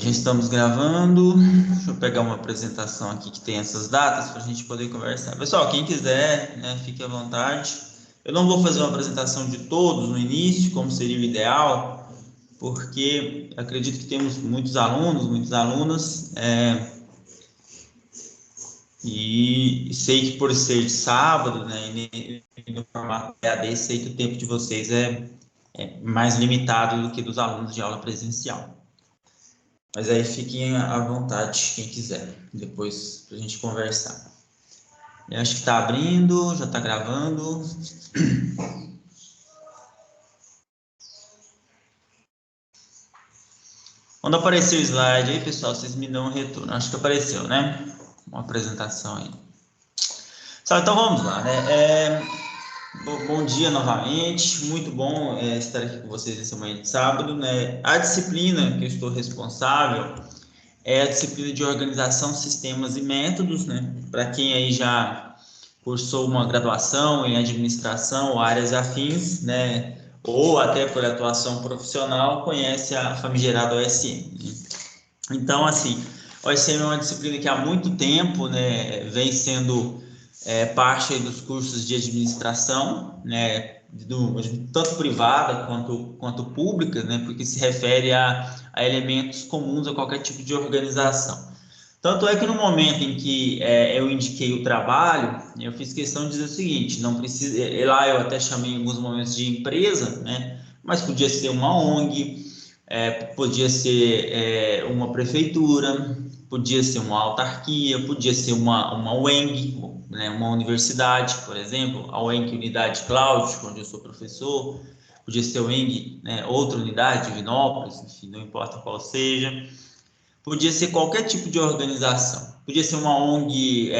Já estamos gravando. Deixa eu pegar uma apresentação aqui que tem essas datas para a gente poder conversar. Pessoal, quem quiser, né, fique à vontade. Eu não vou fazer uma apresentação de todos no início, como seria o ideal, porque acredito que temos muitos alunos, muitas alunas, e sei que por ser de sábado, né, e no formato EAD, sei que o tempo de vocês é mais limitado do que dos alunos de aula presencial. Mas aí fiquem à vontade, quem quiser, depois pra gente conversar. Eu acho que tá abrindo, já tá gravando. Quando aparecer o slide aí, pessoal, vocês me dão um retorno. Acho que apareceu, né? Uma apresentação aí. Então vamos lá, né? Bom dia novamente, muito bom estar aqui com vocês nessa manhã de sábado, né? A disciplina que eu estou responsável é a disciplina de organização, sistemas e métodos, né? Para quem aí já cursou uma graduação em administração ou áreas afins, né? Ou até por atuação profissional, conhece a famigerada OSM. Né? Então, assim, a OSM é uma disciplina que há muito tempo, né, vem sendo parte dos cursos de administração, né, tanto privada quanto pública, né, porque se refere a elementos comuns a qualquer tipo de organização. Tanto é que no momento em que eu indiquei o trabalho, eu fiz questão de dizer o seguinte: não precisa, lá eu até chamei em alguns momentos de empresa, né, mas podia ser uma ONG, podia ser uma prefeitura, podia ser uma autarquia, podia ser uma UENG, né, uma universidade, por exemplo, a UENG Unidade Cláudio, onde eu sou professor, podia ser a UENG, né, outra unidade, Divinópolis, enfim, não importa qual seja, podia ser qualquer tipo de organização, podia ser uma ONG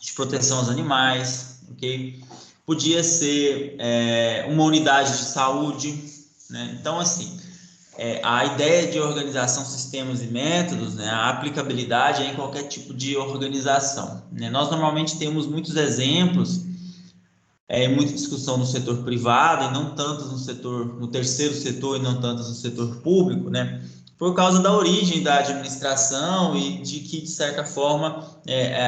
de proteção aos animais, ok? Podia ser uma unidade de saúde, né? Então, assim, a ideia de organização, sistemas e métodos, né, a aplicabilidade é em qualquer tipo de organização. Né? Nós normalmente temos muitos exemplos, muita discussão no setor privado e não tanto no terceiro setor e não tanto no setor público, né? Por causa da origem da administração e de que, de certa forma,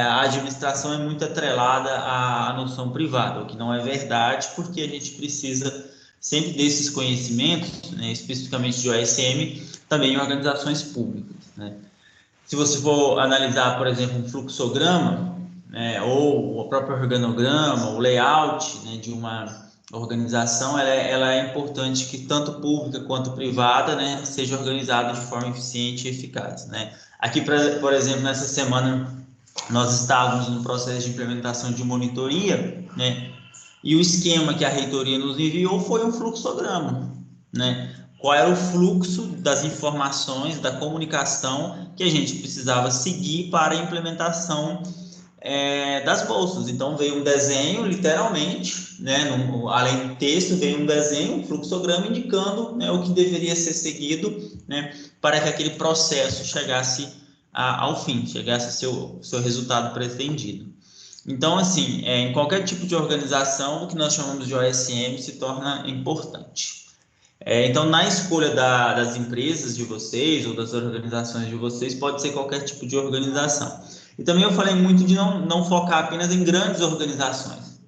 a administração é muito atrelada à noção privada, o que não é verdade, porque a gente precisa sempre desses conhecimentos, né, especificamente de OSM, também em organizações públicas, né? Se você for analisar, por exemplo, um fluxograma, né, ou o próprio organograma, o layout, né, de uma organização, ela é importante que tanto pública quanto privada, né, seja organizada de forma eficiente e eficaz, né? Aqui, por exemplo, nessa semana, nós estávamos no processo de implementação de monitoria, né, e o esquema que a reitoria nos enviou foi um fluxograma, né? Qual era o fluxo das informações, da comunicação que a gente precisava seguir para a implementação das bolsas. Então veio um desenho, literalmente, né? Além do texto, veio um desenho, um fluxograma indicando, né, o que deveria ser seguido, né, para que aquele processo chegasse ao fim, chegasse ao seu resultado pretendido. Então, assim, em qualquer tipo de organização, o que nós chamamos de OSM se torna importante. Então, na escolha das empresas de vocês ou das organizações de vocês, pode ser qualquer tipo de organização. E também eu falei muito de não focar apenas em grandes organizações,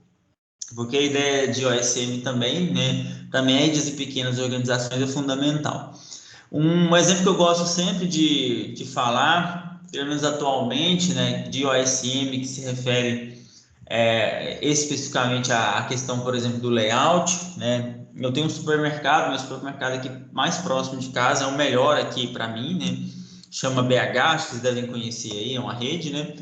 porque a ideia de OSM também, né, para médias e pequenas organizações é fundamental. Um exemplo que eu gosto sempre de falar, pelo menos atualmente, né, de OSM, que se refere especificamente à questão, por exemplo, do layout, né? Eu tenho um supermercado, meu supermercado aqui mais próximo de casa é o melhor aqui para mim, né? Chama BH, vocês devem conhecer aí, é uma rede, né?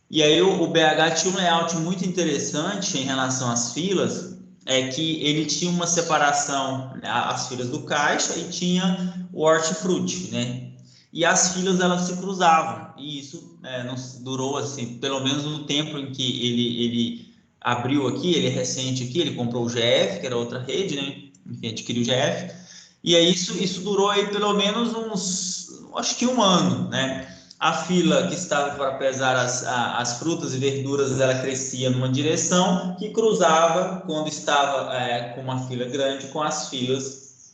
E aí o BH tinha um layout muito interessante em relação às filas, é que ele tinha uma separação, né, as filas do caixa e tinha o hortifruti, né? E as filas elas se cruzavam, e isso não durou assim, pelo menos no tempo em que ele abriu aqui, ele é recente aqui, ele comprou o GF, que era outra rede, né? Enfim, adquiriu o GF, e aí isso durou aí pelo menos acho que um ano, né? A fila que estava para pesar as frutas e verduras, ela crescia numa direção que cruzava quando estava com uma fila grande com as filas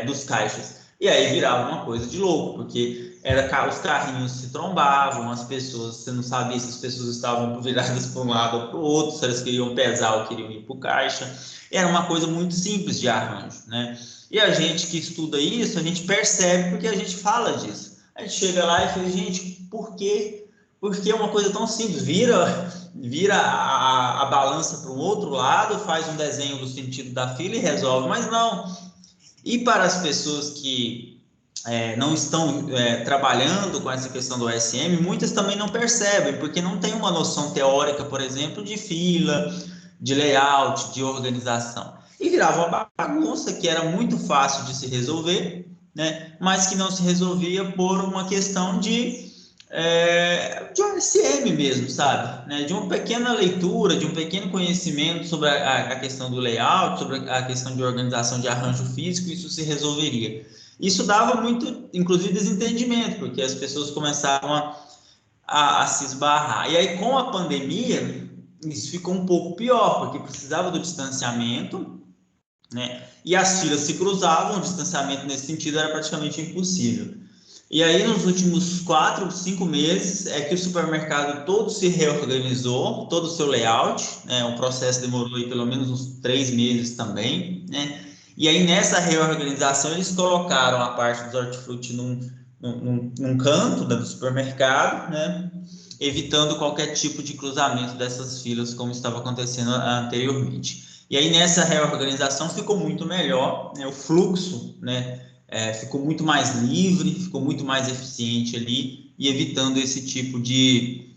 dos caixas. E aí virava uma coisa de louco, porque os carrinhos se trombavam, as pessoas, você não sabia se as pessoas estavam viradas para um lado ou para o outro, se elas queriam pesar ou queriam ir para o caixa. Era uma coisa muito simples de arranjo, né? E a gente que estuda isso, a gente percebe porque a gente fala disso. A gente chega lá e fala, gente, por quê? Porque é uma coisa tão simples, vira a balança para o outro lado, faz um desenho do sentido da fila e resolve, mas não. E para as pessoas que não estão trabalhando com essa questão do OSM, muitas também não percebem, porque não tem uma noção teórica, por exemplo, de fila, de layout, de organização. E virava uma bagunça que era muito fácil de se resolver, né? Mas que não se resolvia por uma questão de OSM mesmo, sabe? Né? De uma pequena leitura, de um pequeno conhecimento sobre a questão do layout, sobre a questão de organização de arranjo físico, isso se resolveria. Isso dava muito, inclusive, desentendimento, porque as pessoas começavam a se esbarrar. E aí, com a pandemia, isso ficou um pouco pior, porque precisava do distanciamento, né? E as filas se cruzavam, o distanciamento nesse sentido era praticamente impossível. E aí, nos últimos 4, 5 meses, é que o supermercado todo se reorganizou, todo o seu layout, né? O processo demorou aí pelo menos uns 3 meses também, né? E aí, nessa reorganização, eles colocaram a parte dos hortifruti num canto do supermercado, né? Evitando qualquer tipo de cruzamento dessas filas, como estava acontecendo anteriormente. E aí, nessa reorganização, ficou muito melhor, né? O fluxo, né? Ficou muito mais livre, ficou muito mais eficiente ali, e evitando esse tipo de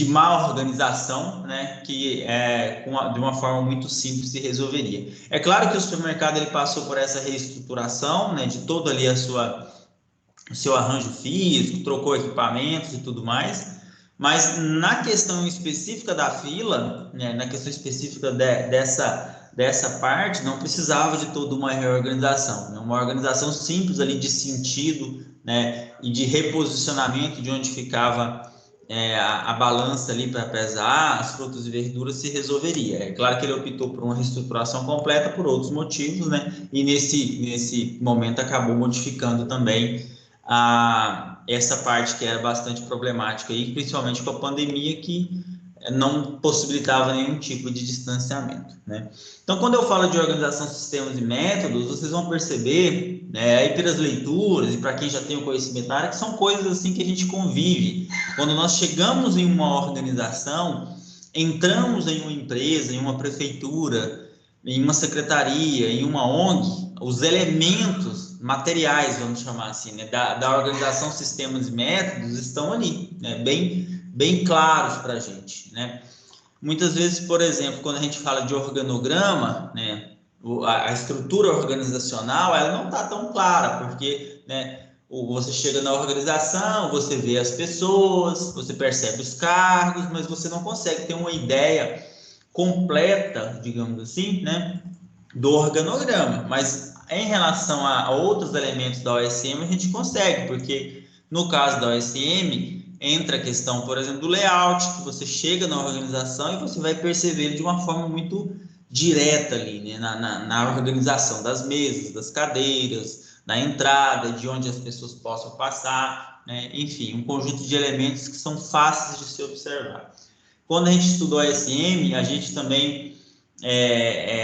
má organização, né, que de uma forma muito simples se resolveria. É claro que o supermercado ele passou por essa reestruturação, né, de todo ali o seu arranjo físico, trocou equipamentos e tudo mais, mas na questão específica da fila, né, na questão específica dessa parte, não precisava de toda uma reorganização, né, uma organização simples ali de sentido, né, e de reposicionamento de onde ficava a balança ali para pesar as frutas e verduras se resolveria. É claro que ele optou por uma reestruturação completa por outros motivos, né? E nesse momento acabou modificando também essa parte que era bastante problemática, aí, principalmente com a pandemia, que não possibilitava nenhum tipo de distanciamento, né? Então, quando eu falo de organização, sistemas e métodos, vocês vão perceber, né, aí pelas leituras e para quem já tem o conhecimento da área, que são coisas assim que a gente convive. Quando nós chegamos em uma organização, entramos em uma empresa, em uma prefeitura, em uma secretaria, em uma ONG, os elementos materiais, vamos chamar assim, né, da organização, sistemas e métodos estão ali, né, bem claros para a gente, né? Muitas vezes, por exemplo, quando a gente fala de organograma, né, a estrutura organizacional, ela não está tão clara, porque, né, você chega na organização, você vê as pessoas, você percebe os cargos, mas você não consegue ter uma ideia completa, digamos assim, né, do organograma. Mas em relação a outros elementos da OSM, a gente consegue, porque no caso da OSM, entra a questão, por exemplo, do layout, que você chega na organização e você vai perceber de uma forma muito direta ali, né? na organização das mesas, das cadeiras, na entrada, de onde as pessoas possam passar, né? Enfim, um conjunto de elementos que são fáceis de se observar. Quando a gente estudou a SM, a gente também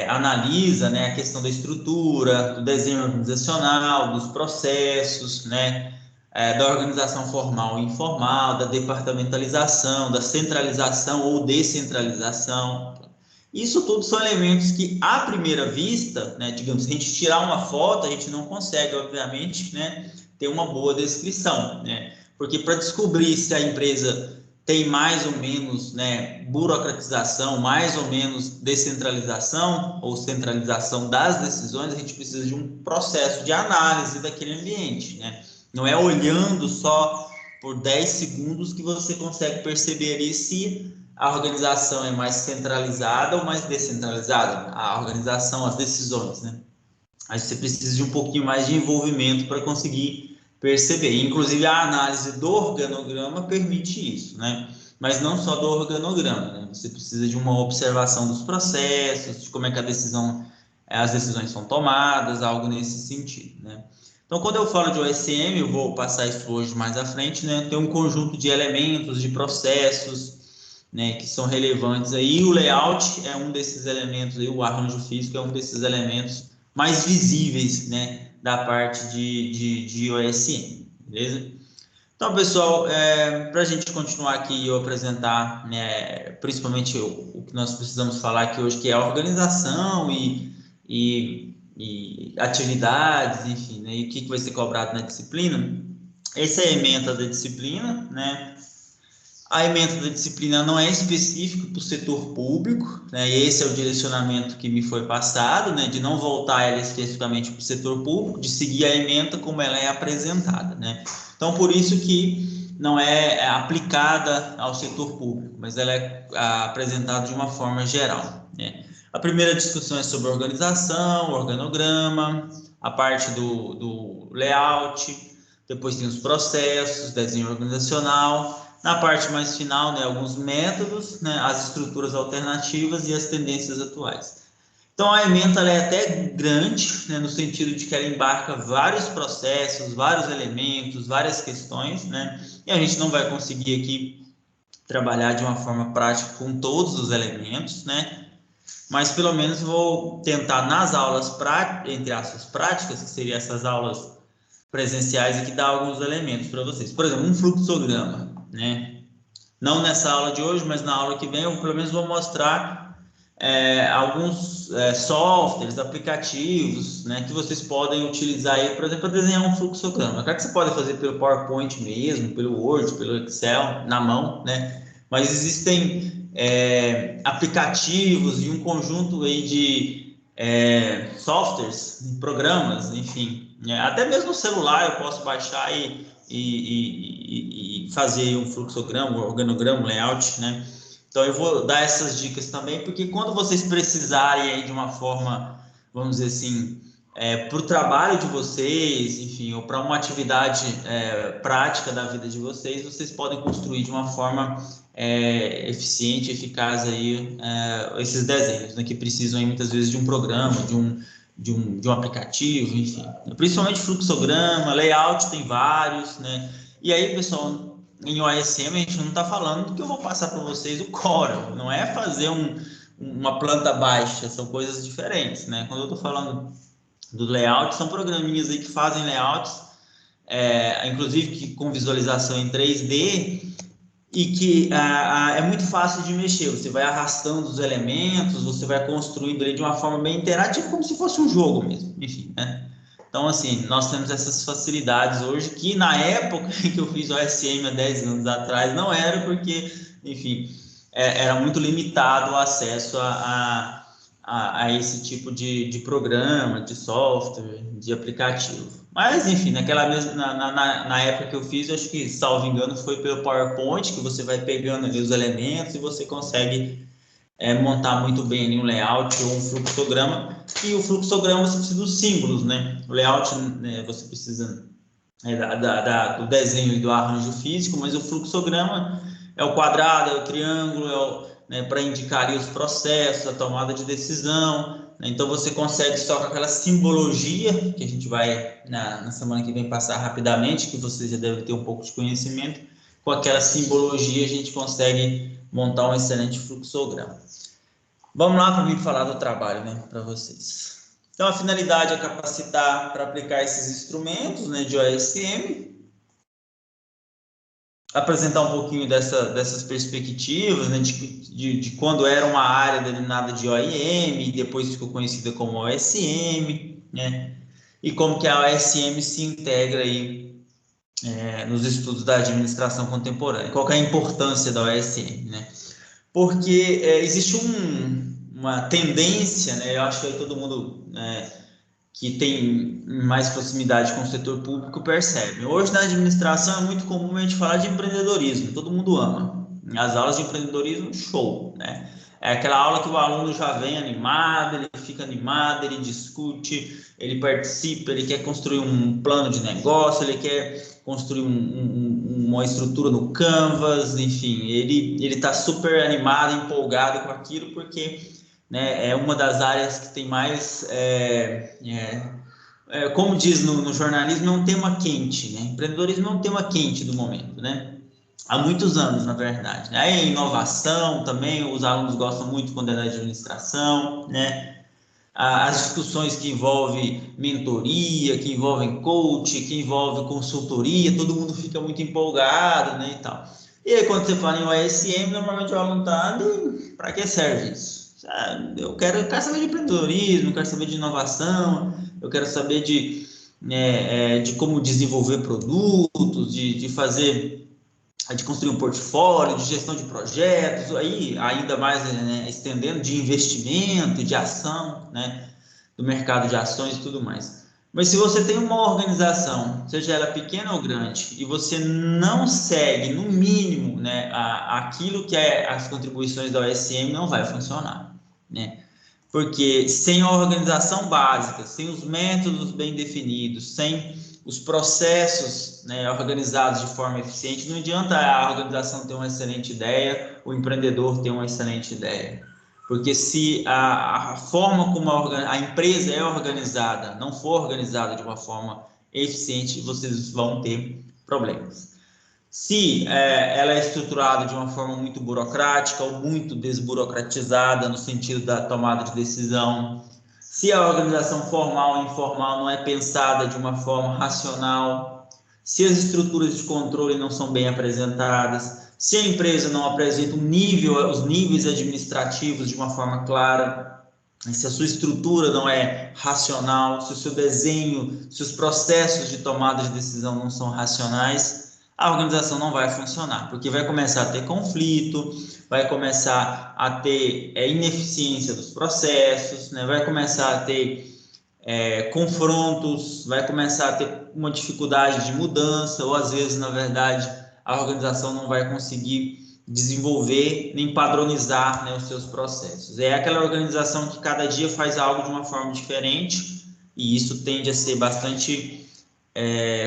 analisa, né, a questão da estrutura, do desenho organizacional, dos processos, né, da organização formal e informal, da departamentalização, da centralização ou descentralização. Isso tudo são elementos que, à primeira vista, né, digamos, se a gente tirar uma foto, a gente não consegue, obviamente, né, ter uma boa descrição, né? Porque para descobrir se a empresa tem mais ou menos, né, burocratização, mais ou menos descentralização ou centralização das decisões, a gente precisa de um processo de análise daquele ambiente, né? Não é olhando só por 10 segundos que você consegue perceber ali se a organização é mais centralizada ou mais descentralizada, a organização, as decisões, né? Aí você precisa de um pouquinho mais de envolvimento para conseguir perceber. Inclusive, a análise do organograma permite isso, né? Mas não só do organograma, né? Você precisa de uma observação dos processos, de como é que as decisões são tomadas, algo nesse sentido, né? Então, quando eu falo de OSM, eu vou passar isso hoje mais à frente, né? Tem um conjunto de elementos, de processos, né, que são relevantes aí. O layout é um desses elementos aí, o arranjo físico é um desses elementos mais visíveis, né, da parte de OSM, beleza? Então, pessoal, para a gente continuar aqui e eu apresentar, né, principalmente o que nós precisamos falar aqui hoje, que é a organização e atividades, enfim, né, e o que vai ser cobrado na disciplina. Essa é a ementa da disciplina, né? A ementa da disciplina não é específica para o setor público, né? E esse é o direcionamento que me foi passado, né? De não voltar ela especificamente para o setor público, de seguir a ementa como ela é apresentada, né? Então, por isso que não é aplicada ao setor público, mas ela é apresentada de uma forma geral, né? A primeira discussão é sobre organização, organograma, a parte do layout, depois tem os processos, desenho organizacional. Na parte mais final, né, alguns métodos, né, as estruturas alternativas e as tendências atuais. Então, a ementa ela é até grande, né, no sentido de que ela embarca vários processos, vários elementos, várias questões, né, e a gente não vai conseguir aqui trabalhar de uma forma prática com todos os elementos, né, mas pelo menos vou tentar nas aulas, entre aspas, práticas, que seriam essas aulas presenciais, aqui dar alguns elementos para vocês. Por exemplo, um fluxograma, né? Não nessa aula de hoje, mas na aula que vem, eu pelo menos vou mostrar alguns softwares, aplicativos, né, que vocês podem utilizar aí, por exemplo, para desenhar um fluxograma. Claro que você pode fazer pelo PowerPoint mesmo, pelo Word, pelo Excel, na mão, né? Mas existem aplicativos e um conjunto aí de softwares, programas, enfim, até mesmo no celular eu posso baixar e fazer um fluxograma, um organograma, um layout, né? Então eu vou dar essas dicas também, porque quando vocês precisarem aí de uma forma, vamos dizer assim, para o trabalho de vocês, enfim, ou para uma atividade prática da vida de vocês, vocês podem construir de uma forma eficiente, eficaz aí esses desenhos, né, que precisam aí, muitas vezes de um programa, de um aplicativo, enfim. Principalmente fluxograma, layout tem vários, né? E aí, pessoal, em OSM a gente não está falando do que eu vou passar para vocês o Corel, não é fazer uma planta baixa, são coisas diferentes, né? Quando eu estou falando do layout, são programinhas aí que fazem layouts, inclusive que com visualização em 3D, e que é muito fácil de mexer. Você vai arrastando os elementos, você vai construindo ele de uma forma bem interativa, como se fosse um jogo mesmo, enfim, né? Então, assim, nós temos essas facilidades hoje, que na época que eu fiz o OSM há 10 anos atrás, não era porque, enfim, era muito limitado o acesso a esse tipo de programa, de software, de aplicativo. Mas, enfim, na época que eu fiz, eu acho que, salvo engano, foi pelo PowerPoint, que você vai pegando ali os elementos e você consegue montar muito bem ali um layout ou um fluxograma. E o fluxograma você precisa dos símbolos, né? O layout, né, você precisa do desenho e do arranjo físico, mas o fluxograma é o quadrado, é o triângulo, para indicar ali os processos, a tomada de decisão, né? Então você consegue só com aquela simbologia, que a gente vai na semana que vem passar rapidamente, que você já deve ter um pouco de conhecimento, com aquela simbologia a gente consegue montar um excelente fluxograma. Vamos lá para mim falar do trabalho, né, para vocês. Então, a finalidade é capacitar para aplicar esses instrumentos, né, de OSM, apresentar um pouquinho dessas perspectivas, né, de quando era uma área denominada de OIM, e depois ficou conhecida como OSM, né, e como que a OSM se integra aí nos estudos da administração contemporânea. Qual que é a importância da OSM, né? Porque existe uma tendência, né, eu acho que aí todo mundo que tem mais proximidade com o setor público percebe. Hoje na administração é muito comum a gente falar de empreendedorismo, todo mundo ama. As aulas de empreendedorismo, show, né? É aquela aula que o aluno já vem animado, ele fica animado, ele discute, ele participa, ele quer construir um plano de negócio, ele quer construir uma estrutura no Canvas, enfim, ele está super animado, empolgado com aquilo, porque, né, é uma das áreas que tem mais como diz no jornalismo, é um tema quente, né? Empreendedorismo é um tema quente do momento, né? Há muitos anos, na verdade. Né? Aí, inovação também, os alunos gostam muito quando é da administração, né? As discussões que envolvem mentoria, que envolvem coach, que envolvem consultoria, todo mundo fica muito empolgado, né, e tal. E aí, quando você fala em OSM, normalmente o aluno está, para que serve isso? Eu quero saber de empreendedorismo, eu quero saber de inovação, eu quero saber de como desenvolver produtos, de fazer, de construir um portfólio, de gestão de projetos, aí ainda mais, né, estendendo, de investimento, de ação, né, do mercado de ações e tudo mais. Mas se você tem uma organização, seja ela pequena ou grande, e você não segue, no mínimo, né, aquilo que é as contribuições da OSM, não vai funcionar, né? Porque sem a organização básica, sem os métodos bem definidos, sem os processos, né, organizados de forma eficiente, não adianta a organização ter uma excelente ideia, o empreendedor ter uma excelente ideia. Porque se a forma como a empresa é organizada não for organizada de uma forma eficiente, vocês vão ter problemas. Se ela é estruturada de uma forma muito burocrática ou muito desburocratizada no sentido da tomada de decisão, se a organização formal e informal não é pensada de uma forma racional, se as estruturas de controle não são bem apresentadas, se a empresa não apresenta os níveis administrativos de uma forma clara, se a sua estrutura não é racional, se o seu desenho, se os processos de tomada de decisão não são racionais, a organização não vai funcionar, porque vai começar a ter conflito, vai começar a ter ineficiência dos processos, né? Vai começar a ter confrontos, vai começar a ter uma dificuldade de mudança, ou às vezes, na verdade, a organização não vai conseguir desenvolver nem padronizar, né, os seus processos. É aquela organização que cada dia faz algo de uma forma diferente, e isso tende a ser bastante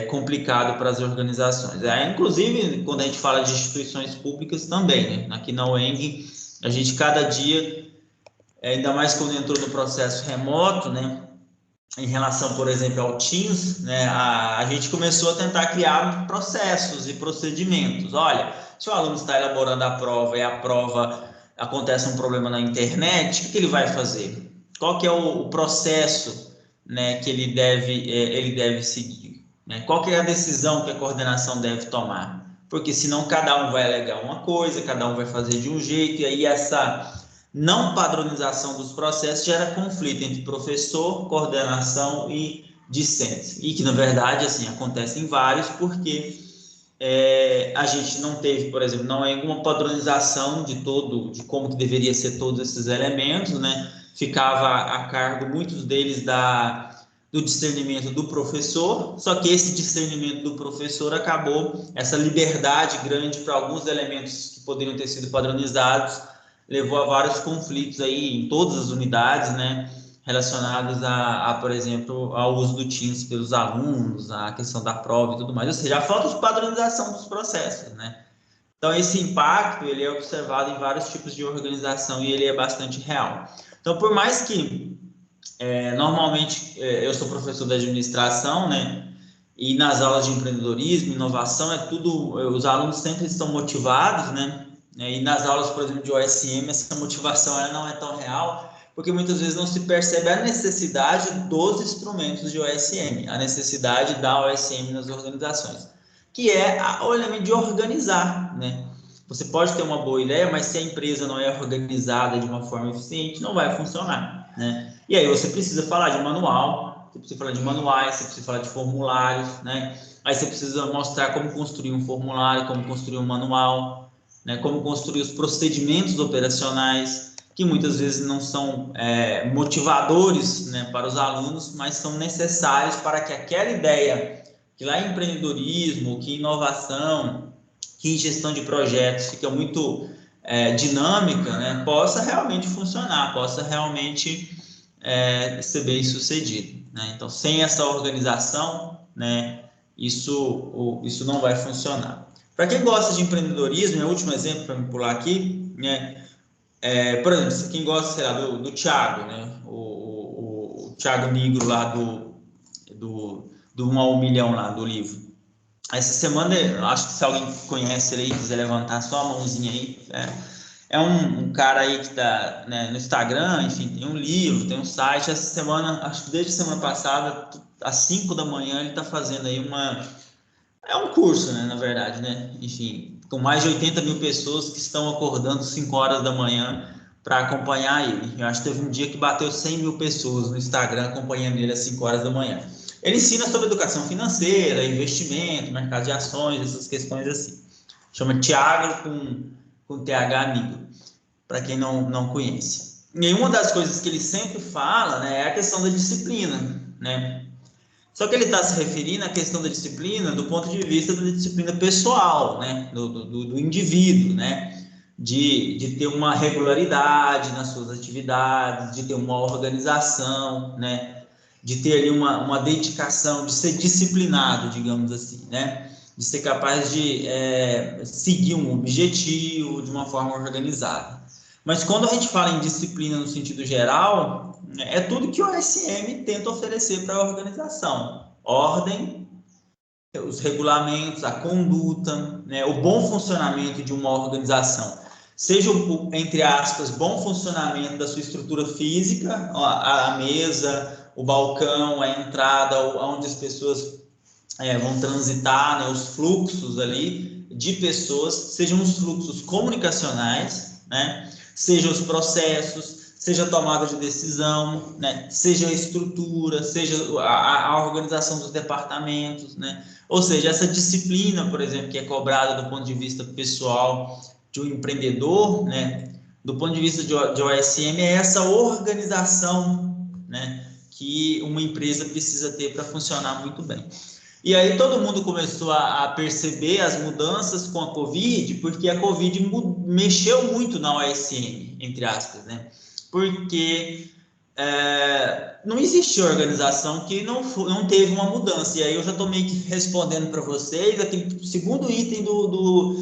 complicado para as organizações. Inclusive, quando a gente fala de instituições públicas também, né? Aqui na UENG, a gente cada dia, ainda mais quando entrou no processo remoto, né? Em relação, por exemplo, ao Teams, né? A gente começou a tentar criar processos e procedimentos. Olha, se o aluno está elaborando a prova e a prova acontece um problema na internet, o que ele vai fazer? Qual que é o processo, né, que ele deve seguir? Né? Qual que é a decisão que a coordenação deve tomar? Porque senão cada um vai alegar uma coisa, cada um vai fazer de um jeito, e aí essa não padronização dos processos gera conflito entre professor, coordenação e discentes. E que, na verdade, assim, acontecem vários, porque a gente não teve, por exemplo, não é nenhuma padronização de como que deveria ser todos esses elementos, né? Ficava a cargo, muitos deles, do discernimento do professor, só que esse discernimento do professor acabou, essa liberdade grande para alguns elementos que poderiam ter sido padronizados, levou a vários conflitos aí em todas as unidades, né, relacionados por exemplo, ao uso do Teams pelos alunos, a questão da prova e tudo mais, ou seja, a falta de padronização dos processos, né. Então, esse impacto, ele é observado em vários tipos de organização e ele é bastante real. Então, por mais que, normalmente, eu sou professor de administração, né, e nas aulas de empreendedorismo, inovação, os alunos sempre estão motivados, né, e nas aulas, por exemplo, de OSM, essa motivação ela não é tão real, porque muitas vezes não se percebe a necessidade dos instrumentos de OSM, a necessidade da OSM nas organizações, que é o elemento de organizar, né? Você pode ter uma boa ideia, mas se a empresa não é organizada de uma forma eficiente, não vai funcionar, né? E aí você precisa falar de manual, você precisa falar de manuais, você precisa falar de formulários, né? Aí você precisa mostrar como construir um formulário, como construir um manual, né? Como construir os procedimentos operacionais, que muitas vezes não são motivadores, né, para os alunos, mas são necessários para que aquela ideia, que lá em empreendedorismo, que em inovação, que em gestão de projetos fica muito dinâmica, né, possa realmente funcionar, possa realmente ser bem sucedido, né? Então, sem essa organização, né, isso não vai funcionar. Para quem gosta de empreendedorismo, meu último exemplo para me pular aqui, né, por exemplo, quem gosta, sei lá, do Thiago, né, o Thiago Nigro lá do 1 ao milhão lá do livro. Essa semana, acho que se alguém conhece ele aí, quiser levantar só a mãozinha aí, é um cara aí que tá, né, no Instagram, enfim, tem um livro, tem um site. Essa semana, acho que desde a semana passada, às 5 da manhã, ele tá fazendo aí é um curso, né, na verdade, né, enfim, com mais de 80 mil pessoas que estão acordando 5 horas da manhã para acompanhar ele. Eu acho que teve um dia que bateu 100 mil pessoas no Instagram acompanhando ele às 5 horas da manhã. Ele ensina sobre educação financeira, investimento, mercado de ações, essas questões assim. Chama Thiago com TH amigo, para quem não conhece. E uma das coisas que ele sempre fala, né, é a questão da disciplina, né? Só que ele está se referindo à questão da disciplina do ponto de vista da disciplina pessoal, né? Do indivíduo, né? De ter uma regularidade nas suas atividades, de ter uma organização, né? De ter ali uma dedicação, de ser disciplinado, digamos assim, né? De ser capaz de seguir um objetivo de uma forma organizada. Mas quando a gente fala em disciplina no sentido geral, é tudo que o OSM tenta oferecer para a organização. Ordem, os regulamentos, a conduta, né, o bom funcionamento de uma organização. Seja o, entre aspas, bom funcionamento da sua estrutura física, a mesa, o balcão, a entrada, onde as pessoas vão transitar, né, os fluxos ali de pessoas, sejam os fluxos comunicacionais, né, sejam os processos, seja a tomada de decisão, né, seja a estrutura, seja a organização dos departamentos, né, ou seja, essa disciplina, por exemplo, que é cobrada do ponto de vista pessoal de um empreendedor, né, do ponto de vista de OSM, é essa organização, né, que uma empresa precisa ter para funcionar muito bem. E aí todo mundo começou a perceber as mudanças com a Covid, porque a Covid mexeu muito na OSM, entre aspas, né? Porque não existe organização que não teve uma mudança. E aí eu já estou meio que respondendo para vocês aquele segundo item do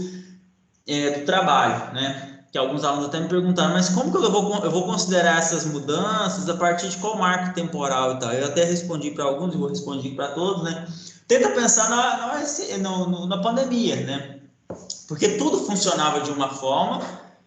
trabalho, né? Que alguns alunos até me perguntaram, mas como que eu vou considerar essas mudanças a partir de qual marco temporal e tal? Eu até respondi para alguns e vou responder para todos, né? Tenta pensar na pandemia, né? Porque tudo funcionava de uma forma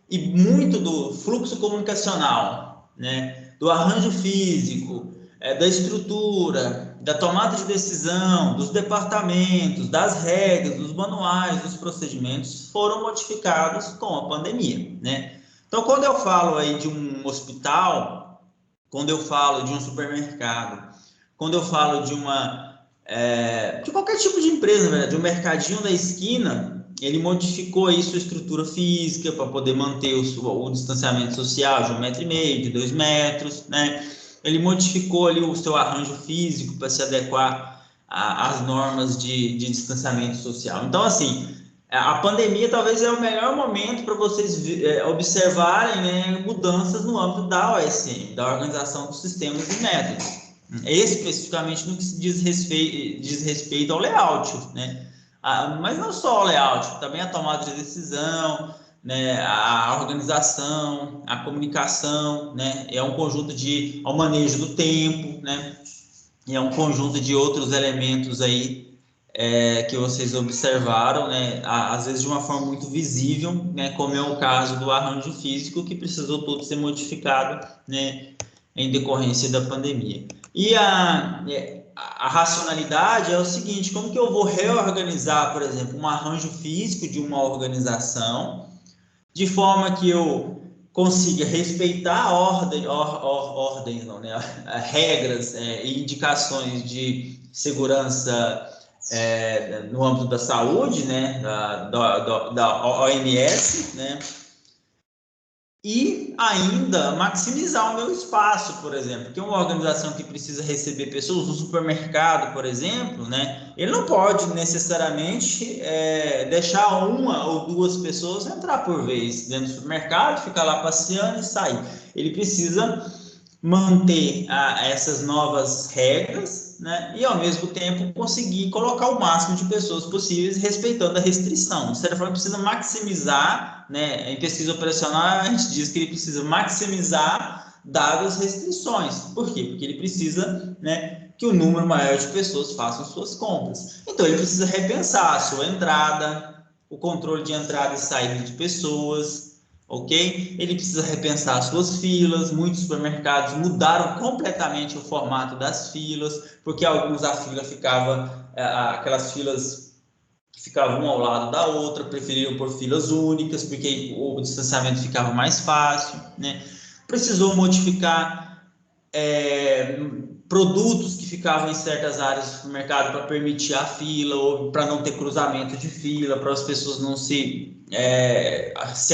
e muito do fluxo comunicacional, né? Do arranjo físico, da estrutura, da tomada de decisão, dos departamentos, das regras, dos manuais, dos procedimentos foram modificados com a pandemia, né? Então, quando eu falo aí de um hospital, quando eu falo de um supermercado, quando eu falo de qualquer tipo de empresa, né? De um mercadinho da esquina, ele modificou aí sua estrutura física para poder manter o distanciamento social de 1,5 m, de 2 metros, né? Ele modificou ali o seu arranjo físico para se adequar às normas de distanciamento social. Então, assim, a pandemia talvez é o melhor momento para vocês observarem, né, mudanças no âmbito da OSM, da Organização dos Sistemas e Métodos, especificamente no que se diz respeito ao layout, né? Mas não só o layout, também a tomada de decisão, né, a organização, a comunicação, né, é um conjunto ao manejo do tempo, né, e é um conjunto de outros elementos aí que vocês observaram, né, às vezes de uma forma muito visível, né, como é o caso do arranjo físico que precisou todo ser modificado, né, em decorrência da pandemia. E a racionalidade é o seguinte: como que eu vou reorganizar, por exemplo, um arranjo físico de uma organização de forma que eu consiga respeitar ordens, não, né? Regras e indicações de segurança no âmbito da saúde, né? da OMS, né? E ainda maximizar o meu espaço, por exemplo, que uma organização que precisa receber pessoas, um supermercado, por exemplo, né, ele não pode necessariamente deixar uma ou duas pessoas entrar por vez dentro do supermercado, ficar lá passeando e sair. Ele precisa manter essas novas regras, né, e ao mesmo tempo conseguir colocar o máximo de pessoas possíveis respeitando a restrição. De certa forma, precisa maximizar, né, em pesquisa operacional a gente diz que ele precisa maximizar dadas as restrições. Por quê? Porque ele precisa, né, que o número maior de pessoas façam suas compras. Então, ele precisa repensar a sua entrada, o controle de entrada e saída de pessoas, ok? Ele precisa repensar as suas filas. Muitos supermercados mudaram completamente o formato das filas, porque alguns a fila ficava, aquelas filas que ficavam uma ao lado da outra, preferiram por filas únicas, porque o distanciamento ficava mais fácil, né? Precisou modificar produtos que ficavam em certas áreas do supermercado para permitir a fila, ou para não ter cruzamento de fila, para as pessoas não se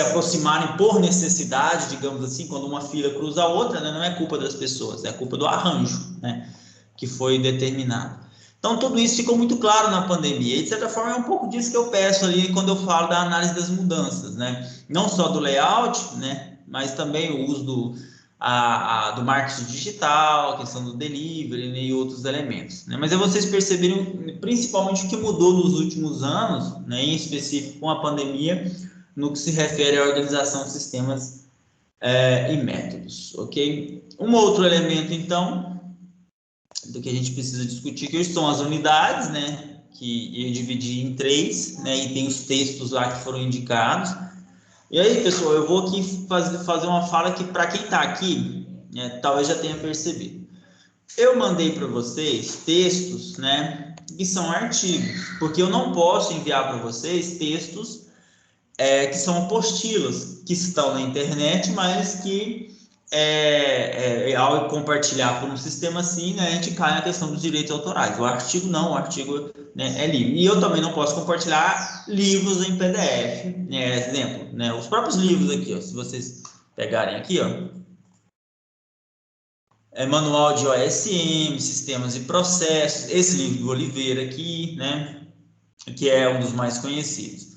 aproximarem por necessidade, digamos assim, quando uma fila cruza a outra, né? Não é culpa das pessoas, é culpa do arranjo, né, que foi determinado. Então, tudo isso ficou muito claro na pandemia, e de certa forma é um pouco disso que eu peço ali quando eu falo da análise das mudanças, né? Não só do layout, né, mas também o uso do marketing digital, a questão do delivery, né, e outros elementos, né? Mas é vocês perceberam principalmente o que mudou nos últimos anos, né, em específico com a pandemia, no que se refere à organização de sistemas e métodos, ok? Um outro elemento, então, do que a gente precisa discutir, que hoje são as unidades, né, que eu dividi em 3, né, e tem os textos lá que foram indicados. E aí, pessoal, eu vou aqui fazer uma fala que, para quem está aqui, né, talvez já tenha percebido. Eu mandei para vocês textos, né, que são artigos, porque eu não posso enviar para vocês textos que são apostilas, que estão na internet, mas que ao compartilhar por um sistema assim, né, a gente cai na questão dos direitos autorais. O artigo não, o artigo, né, é livre. E eu também não posso compartilhar livros em PDF, né, exemplo, né, os próprios livros aqui, ó, se vocês pegarem aqui, ó, Manual de OSM, Sistemas e Processos, esse livro do Oliveira aqui, né, que é um dos mais conhecidos.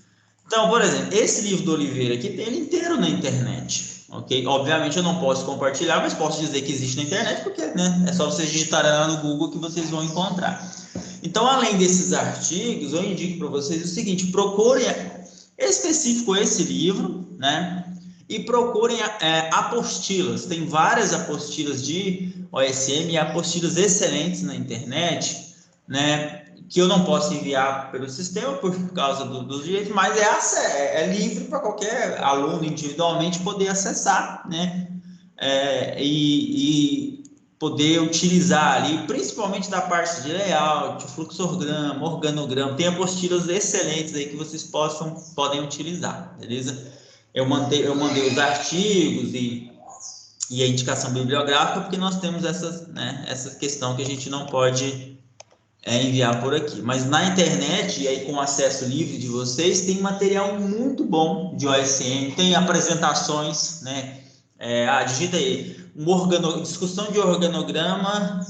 Então, por exemplo, esse livro do Oliveira aqui tem ele inteiro na internet, ok? Obviamente eu não posso compartilhar, mas posso dizer que existe na internet, porque, né, é só vocês digitarem lá no Google que vocês vão encontrar. Então, além desses artigos, eu indico para vocês o seguinte: procurem específico esse livro, né? E procurem apostilas. Tem várias apostilas de OSM e apostilas excelentes na internet, né? Que eu não posso enviar pelo sistema por causa dos direitos, mas é livre para qualquer aluno individualmente poder acessar, né? E poder utilizar ali, principalmente da parte de layout, fluxograma, organograma. Tem apostilas excelentes aí que vocês podem utilizar, beleza? Eu mandei os artigos e a indicação bibliográfica, porque nós temos essa questão que a gente não pode enviar por aqui. Mas na internet, e aí com acesso livre de vocês, tem material muito bom de OSM, tem apresentações, né? Digita aí, discussão de organograma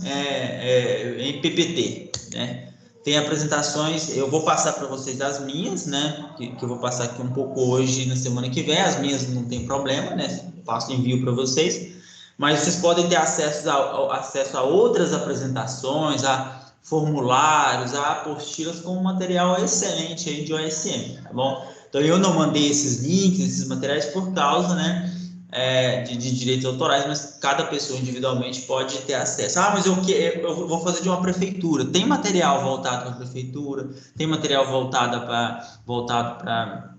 em PPT, né? Tem apresentações, eu vou passar para vocês as minhas, né? Que eu vou passar aqui um pouco hoje e na semana que vem. As minhas não tem problema, né? Passo envio para vocês. Mas vocês podem ter acesso a outras apresentações, a formulários, a apostilas com material excelente aí de OSM, tá bom? Então eu não mandei esses links, esses materiais por causa, né, de direitos autorais, mas cada pessoa individualmente pode ter acesso. Mas eu vou fazer de uma prefeitura. Tem material voltado para a prefeitura, tem material voltado para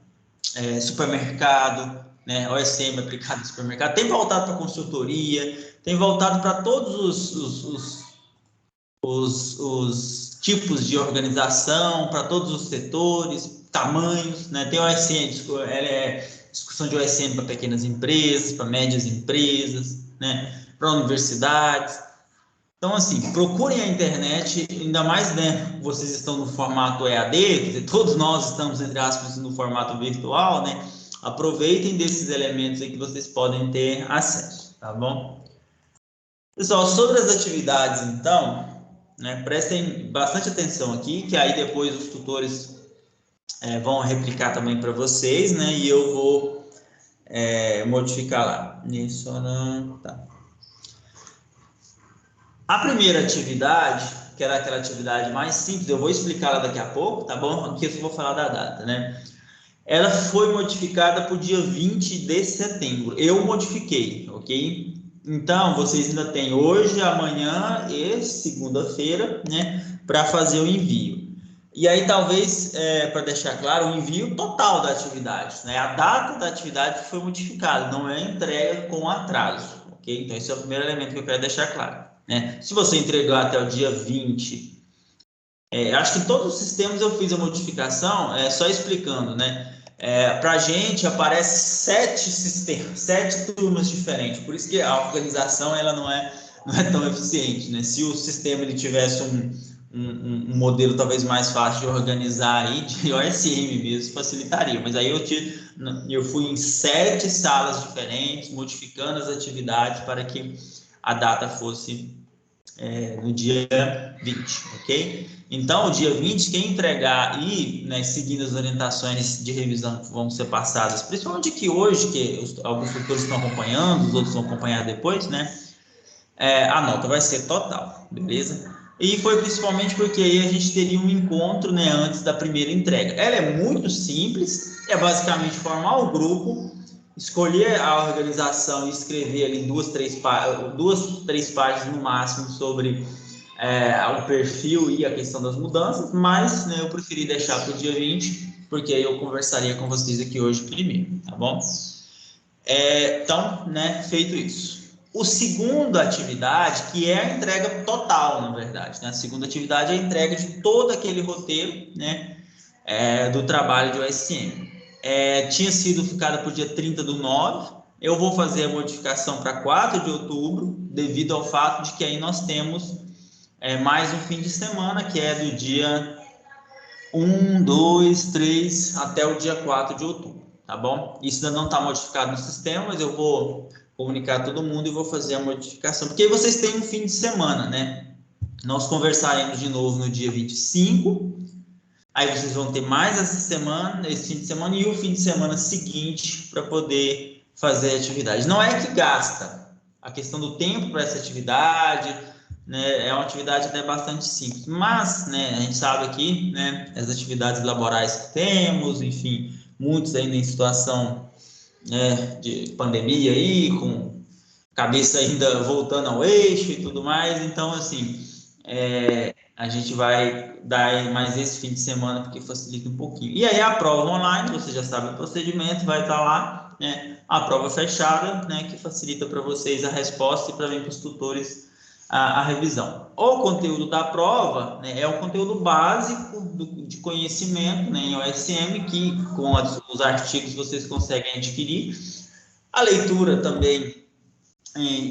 supermercado, né, OSM aplicado no supermercado, tem voltado para consultoria, tem voltado para todos os tipos de organização, para todos os setores, tamanhos, né? Tem OSM, discussão de OSM para pequenas empresas, para médias empresas, né? Para universidades. Então, assim, procurem a internet, ainda mais, né, vocês estão no formato EAD, quer dizer, todos nós estamos, entre aspas, no formato virtual, né? Aproveitem desses elementos aí que vocês podem ter acesso, tá bom? Pessoal, sobre as atividades, então, né, prestem bastante atenção aqui, que aí depois os tutores vão replicar também para vocês, né, e eu vou modificar lá. Isso não tá. A primeira atividade, que era aquela atividade mais simples, eu vou explicar lá daqui a pouco, tá bom? Aqui eu só vou falar da data, né? Ela foi modificada para o dia 20 de setembro. Eu modifiquei, ok? Então, vocês ainda têm hoje, amanhã e segunda-feira, né, para fazer o envio. E aí, talvez, para deixar claro, o envio total da atividade, né? A data da atividade foi modificada, não é entrega com atraso, ok? Então, esse é o primeiro elemento que eu quero deixar claro, né? Se você entregar até o dia 20, acho que em todos os sistemas eu fiz a modificação, só explicando, né? Para a gente aparece 7 sistemas, 7 turmas diferentes, por isso que a organização ela não é tão eficiente, né? Se o sistema ele tivesse um modelo talvez mais fácil de organizar aí, de OSM mesmo, facilitaria, mas aí eu fui em 7 salas diferentes, modificando as atividades para que a data fosse no dia 20, ok? Então, o dia 20, quem entregar e, né, seguindo as orientações de revisão que vão ser passadas, principalmente que hoje, que alguns tutores estão acompanhando, os outros vão acompanhar depois, né? A nota vai ser total, beleza? E foi principalmente porque aí a gente teria um encontro, né, antes da primeira entrega. Ela é muito simples, é basicamente formar o grupo, escolher a organização e escrever ali duas, três páginas no máximo sobre o perfil e a questão das mudanças, mas, né, eu preferi deixar para o dia 20, porque aí eu conversaria com vocês aqui hoje primeiro, tá bom? Então, né, feito isso. O segunda atividade, que é a entrega total, na verdade, né? A segunda atividade é a entrega de todo aquele roteiro, né, do trabalho de OSM. Tinha sido ficada para o dia 30/9, eu vou fazer a modificação para 4 de outubro, devido ao fato de que aí nós temos mais um fim de semana, que é do dia 1, 2, 3 até o dia 4 de outubro, tá bom? Isso ainda não está modificado no sistema, mas eu vou comunicar a todo mundo e vou fazer a modificação, porque aí vocês têm um fim de semana, né? Nós conversaremos de novo no dia 25, aí vocês vão ter mais essa semana, esse fim de semana e o fim de semana seguinte para poder fazer a atividade. Não é que gasta, a questão do tempo para essa atividade, né, é uma atividade até bastante simples, mas, né, a gente sabe aqui, né, as atividades laborais que temos, enfim, muitos ainda em situação, né, de pandemia aí, com cabeça ainda voltando ao eixo e tudo mais, então, assim, a gente vai dar mais esse fim de semana porque facilita um pouquinho. E aí a prova online, você já sabe o procedimento, vai estar lá, né, a prova fechada, né, que facilita para vocês a resposta e para vir para os tutores a revisão. O conteúdo da prova, né, é o conteúdo básico de conhecimento, né, em OSM, que com os artigos vocês conseguem adquirir. A leitura também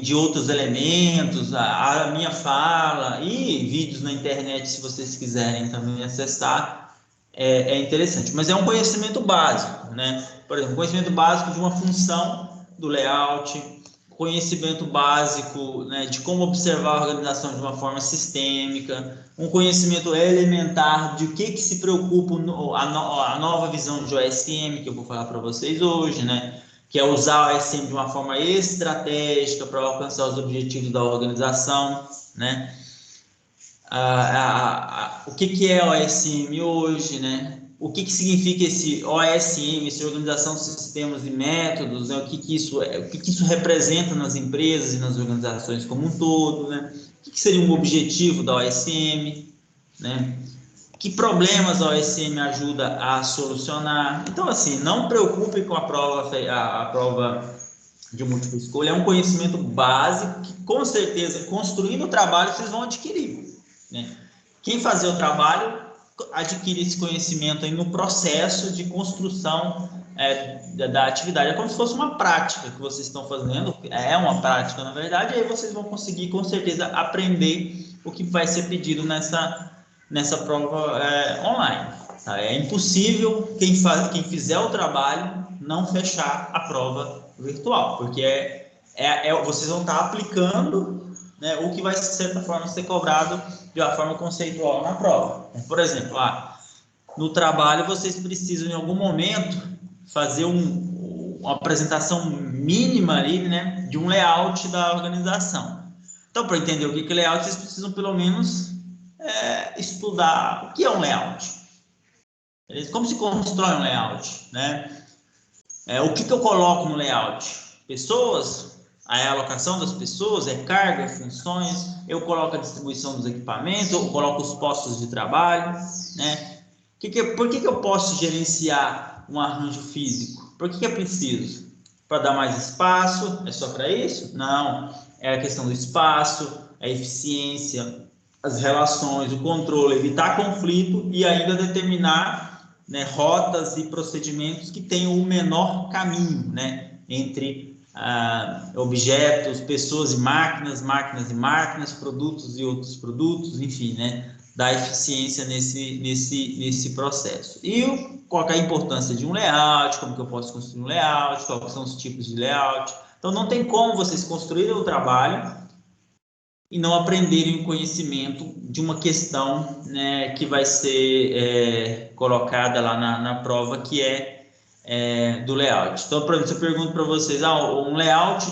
de outros elementos, a minha fala e vídeos na internet, se vocês quiserem também acessar, é interessante. Mas é um conhecimento básico, né? Por exemplo, conhecimento básico de uma função do layout, conhecimento básico, né, de como observar a organização de uma forma sistêmica, um conhecimento elementar de o que se preocupa a nova visão de OSM, que eu vou falar para vocês hoje, né? Que é usar o OSM de uma forma estratégica para alcançar os objetivos da organização, né? O que é OSM hoje, né? O que significa esse OSM, essa Organização de Sistemas e Métodos, né? O que isso representa nas empresas e nas organizações como um todo, né? O que seria um objetivo da OSM, né? Que problemas a OSM ajuda a solucionar. Então, assim, não preocupe com a prova de múltipla escolha, é um conhecimento básico que, com certeza, construindo o trabalho, vocês vão adquirir, né? Quem fazer o trabalho adquire esse conhecimento aí no processo de construção da atividade. É como se fosse uma prática que vocês estão fazendo, é uma prática, na verdade, e aí vocês vão conseguir, com certeza, aprender o que vai ser pedido nessa prova online. Tá? É impossível quem fizer o trabalho não fechar a prova virtual, porque vocês vão estar aplicando, né, o que vai, de certa forma, ser cobrado de uma forma conceitual na prova. Por exemplo, no trabalho vocês precisam, em algum momento, fazer uma apresentação mínima ali, né, de um layout da organização. Então, para entender o que é layout, vocês precisam, pelo menos, estudar o que é um layout. Como se constrói um layout, né? O que eu coloco no layout? Pessoas? a alocação das pessoas, é carga, é funções, eu coloco a distribuição dos equipamentos, eu coloco os postos de trabalho, né? Por que eu posso gerenciar um arranjo físico? Por que é preciso? Para dar mais espaço? É só para isso? Não. É a questão do espaço, a eficiência, as relações, o controle, evitar conflito e ainda determinar, né, rotas e procedimentos que tenham o menor caminho, né, entre objetos, pessoas e máquinas, máquinas e máquinas, produtos e outros produtos, enfim, né, dar eficiência nesse processo. E qual é a importância de um layout, como que eu posso construir um layout, quais são os tipos de layout. Então, não tem como vocês construírem o trabalho e não aprenderem o conhecimento de uma questão, né, que vai ser colocada lá na prova, que do layout. Então, por exemplo, se eu pergunto para vocês, um layout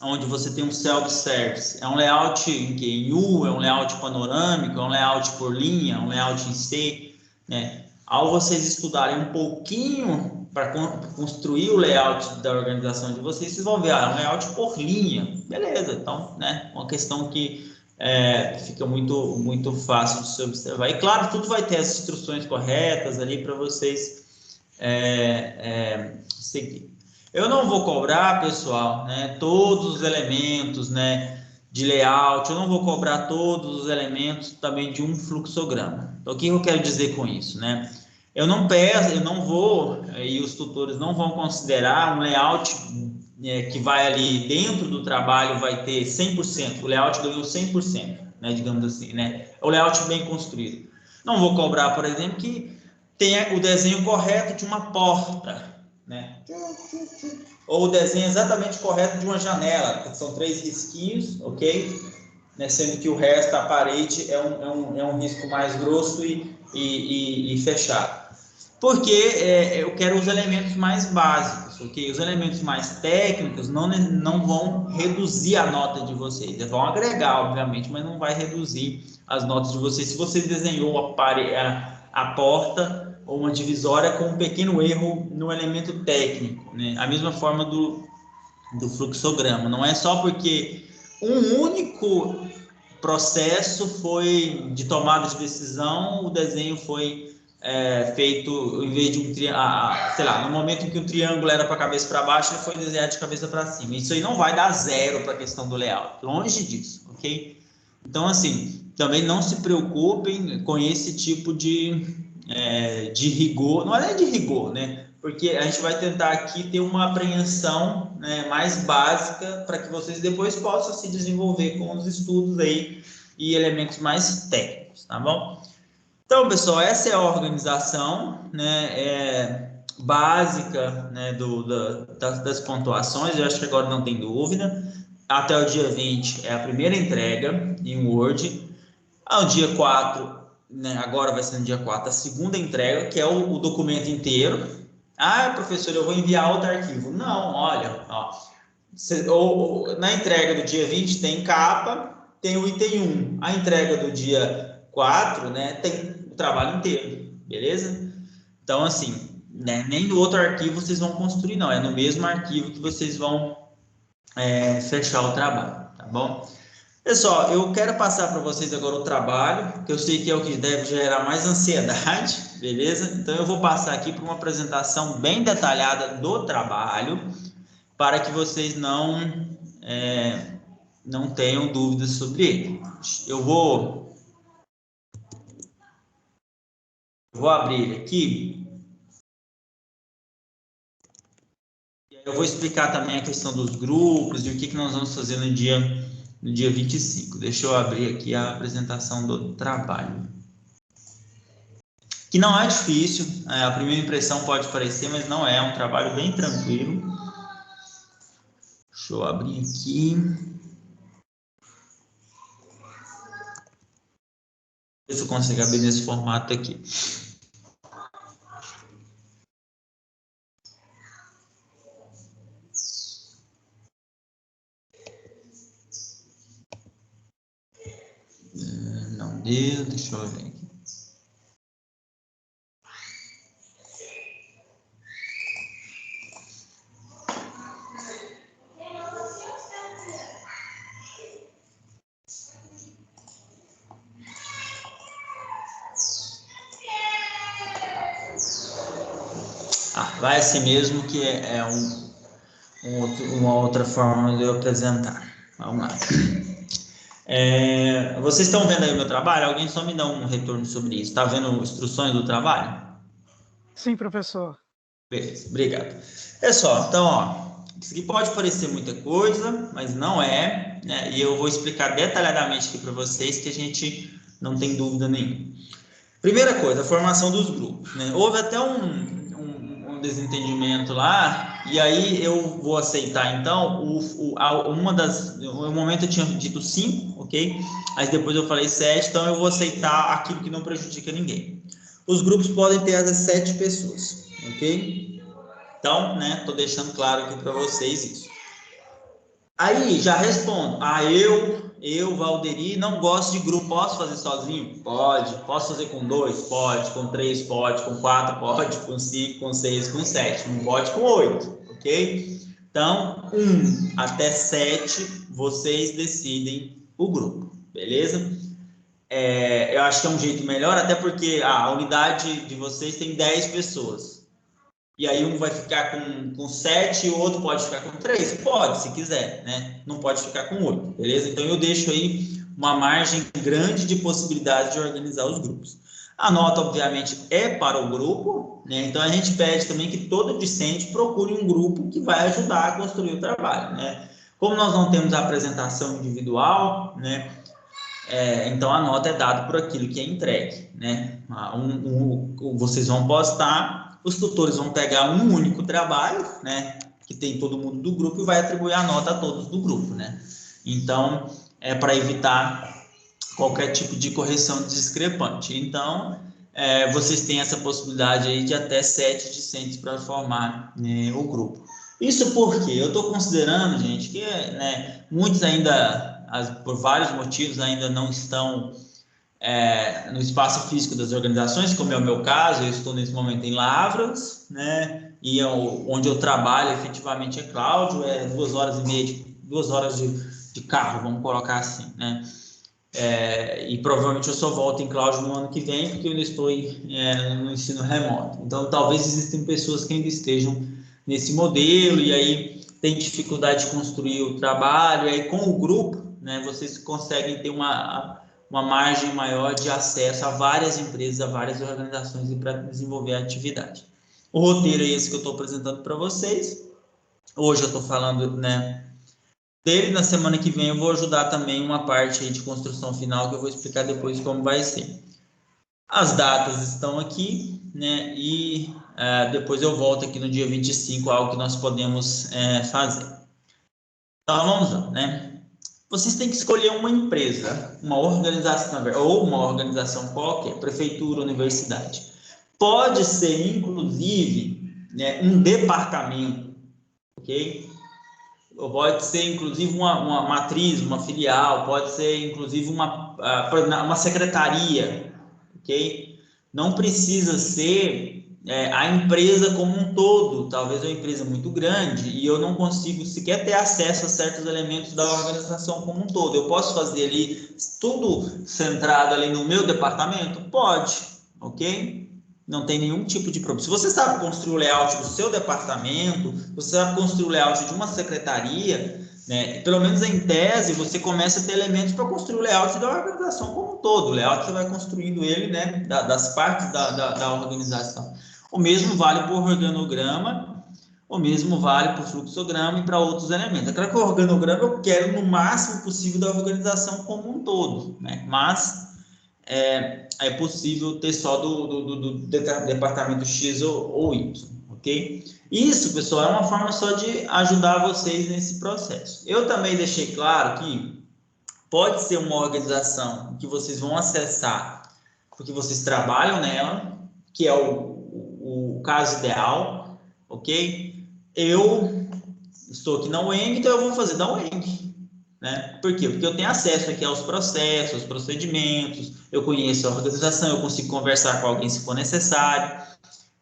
onde você tem um self-service, é um layout em U, é um layout panorâmico, é um layout por linha, é um layout em C, né? Ao vocês estudarem um pouquinho para construir o layout da organização de vocês vão ver, é um layout por linha, beleza, então, né, uma questão que fica muito fácil de se observar. E claro, tudo vai ter as instruções corretas ali para vocês seguir. Eu não vou cobrar, pessoal, né, todos os elementos, né, de layout, eu não vou cobrar todos os elementos também de um fluxograma. Então, o que eu quero dizer com isso, né? Eu não vou, e os tutores não vão considerar um layout que vai ali dentro do trabalho, vai ter 100%, o layout ganhou 100%, né, digamos assim, né? O layout bem construído. Não vou cobrar, por exemplo, que tenha o desenho correto de uma porta, né? Ou o desenho exatamente correto de uma janela, que são 3 risquinhos, ok? Né? Sendo que o resto da parede é um risco mais grosso e fechado. Porque eu quero os elementos mais básicos, ok? Os elementos mais técnicos não vão reduzir a nota de vocês, eles vão agregar, obviamente, mas não vai reduzir as notas de vocês se você desenhou a porta ou uma divisória com um pequeno erro no elemento técnico, né? A mesma forma do fluxograma, não é só porque um único processo foi de tomada de decisão, o desenho foi feito, em vez de um triângulo, sei lá, no momento em que o triângulo era para cabeça para baixo, ele foi desenhado de cabeça para cima. Isso aí não vai dar zero para a questão do layout, longe disso, ok? Então, assim, também não se preocupem com esse tipo de rigor, não é nem de rigor, né? Porque a gente vai tentar aqui ter uma apreensão, né, mais básica para que vocês depois possam se desenvolver com os estudos aí e elementos mais técnicos, tá bom? Então, pessoal, essa é a organização, né, básica, né, das pontuações. Eu acho que agora não tem dúvida. Até o dia 20 é a primeira entrega em Word. Ao dia 4, né, agora vai ser no dia 4, a segunda entrega, que é o documento inteiro. Ah, professor, eu vou enviar outro arquivo. Não, olha, ó, na entrega do dia 20 tem capa, tem o item 1. A entrega do dia 4, né, tem o trabalho inteiro, beleza? Então, assim, né, nem no outro arquivo vocês vão construir, não. É no mesmo arquivo que vocês vão fechar o trabalho, tá bom? Pessoal, eu quero passar para vocês agora o trabalho, que eu sei que é o que deve gerar mais ansiedade, beleza? Então, eu vou passar aqui para uma apresentação bem detalhada do trabalho, para que vocês não tenham dúvidas sobre ele. Eu vou abrir ele aqui. Eu vou explicar também a questão dos grupos e o que nós vamos fazer no dia 25. Deixa eu abrir aqui a apresentação do trabalho. Que não é difícil, a primeira impressão pode parecer, mas não é, um trabalho bem tranquilo. Deixa eu abrir aqui. Ver se eu consigo abrir nesse formato aqui. Não deu, deixa eu ver aqui. vai ser mesmo que uma outra forma de eu apresentar. Vamos lá. Vocês estão vendo aí o meu trabalho? Alguém só me dá um retorno sobre isso. Está vendo instruções do trabalho? Sim, professor. Beleza, obrigado. É só, então, ó, isso aqui pode parecer muita coisa, mas não é, né? E eu vou explicar detalhadamente aqui para vocês que a gente não tem dúvida nenhuma. Primeira coisa, a formação dos grupos, né? Houve até um desentendimento lá, e aí eu vou aceitar, então, no momento eu tinha dito 5, ok? Mas depois eu falei 7, então eu vou aceitar aquilo que não prejudica ninguém. Os grupos podem ter até 7 pessoas, ok? Então, né, tô deixando claro aqui para vocês isso. Aí, já respondo. Eu, Valderi, não gosto de grupo. Posso fazer sozinho? Pode. Posso fazer com 2? Pode. Com 3? Pode. Com 4? Pode. Com 5? Com 6? Com 7. Não pode com 8, ok? Então, 1 até 7, vocês decidem o grupo, beleza? Eu acho que é um jeito melhor, até porque a unidade de vocês tem 10 pessoas. E aí um vai ficar com 7 e o outro pode ficar com 3? Pode, se quiser, né? Não pode ficar com 8, beleza? Então eu deixo aí uma margem grande de possibilidade de organizar os grupos. A nota, obviamente, é para o grupo, né? Então a gente pede também que todo discente procure um grupo que vai ajudar a construir o trabalho, né? Como nós não temos a apresentação individual, né? Então a nota é dada por aquilo que é entregue, né? Vocês vão postar, os tutores vão pegar um único trabalho, né? Que tem todo mundo do grupo e vai atribuir a nota a todos do grupo, né? Então é para evitar qualquer tipo de correção discrepante. Então vocês têm essa possibilidade aí de até 7 discentes para formar, né, o grupo. Isso porque eu estou considerando, gente, que né, muitos ainda por vários motivos ainda não estão no espaço físico das organizações, como é o meu caso. Eu estou nesse momento em Lavras, né? E onde eu trabalho efetivamente é Cláudio, 2h30, 2 horas de carro, vamos colocar assim, né? E provavelmente eu só volto em Cláudio no ano que vem, porque eu ainda estou no ensino remoto. Então, talvez existem pessoas que ainda estejam nesse modelo e aí tem dificuldade de construir o trabalho, e aí com o grupo, né, vocês conseguem ter uma margem maior de acesso a várias empresas, a várias organizações e para desenvolver a atividade. O roteiro é esse que eu estou apresentando para vocês. Hoje eu estou falando, né, dele. Na semana que vem eu vou ajudar também uma parte aí de construção final, que eu vou explicar depois como vai ser. As datas estão aqui, né, e depois eu volto aqui no dia 25, algo que nós podemos fazer. Então, vamos lá, né? Vocês têm que escolher uma empresa, uma organização, ou uma organização qualquer, prefeitura, universidade. Pode ser, inclusive, né, um departamento, ok? Pode ser, inclusive, uma matriz, uma filial, pode ser, inclusive, uma secretaria, ok? Não precisa ser a empresa como um todo. Talvez é uma empresa muito grande e eu não consigo sequer ter acesso a certos elementos da organização como um todo. Eu posso fazer ali tudo centrado ali no meu departamento? Pode, ok? Não tem nenhum tipo de problema. Se você sabe construir o layout do seu departamento, você sabe construir o layout de uma secretaria, né? Pelo menos em tese, você começa a ter elementos para construir o layout da organização como um todo. O layout você vai construindo ele, né, das partes da organização. O mesmo vale para o organograma, o mesmo vale para o fluxograma e para outros elementos. É claro que o organograma eu quero no máximo possível da organização como um todo, né? Mas é possível ter só do departamento X ou Y, ok? Isso, pessoal, é uma forma só de ajudar vocês nesse processo. Eu também deixei claro que pode ser uma organização que vocês vão acessar porque vocês trabalham nela, que é o caso ideal, ok? Eu estou aqui na UENG, então eu vou fazer da UENG. Né? Por quê? Porque eu tenho acesso aqui aos processos, aos procedimentos, eu conheço a organização, eu consigo conversar com alguém se for necessário.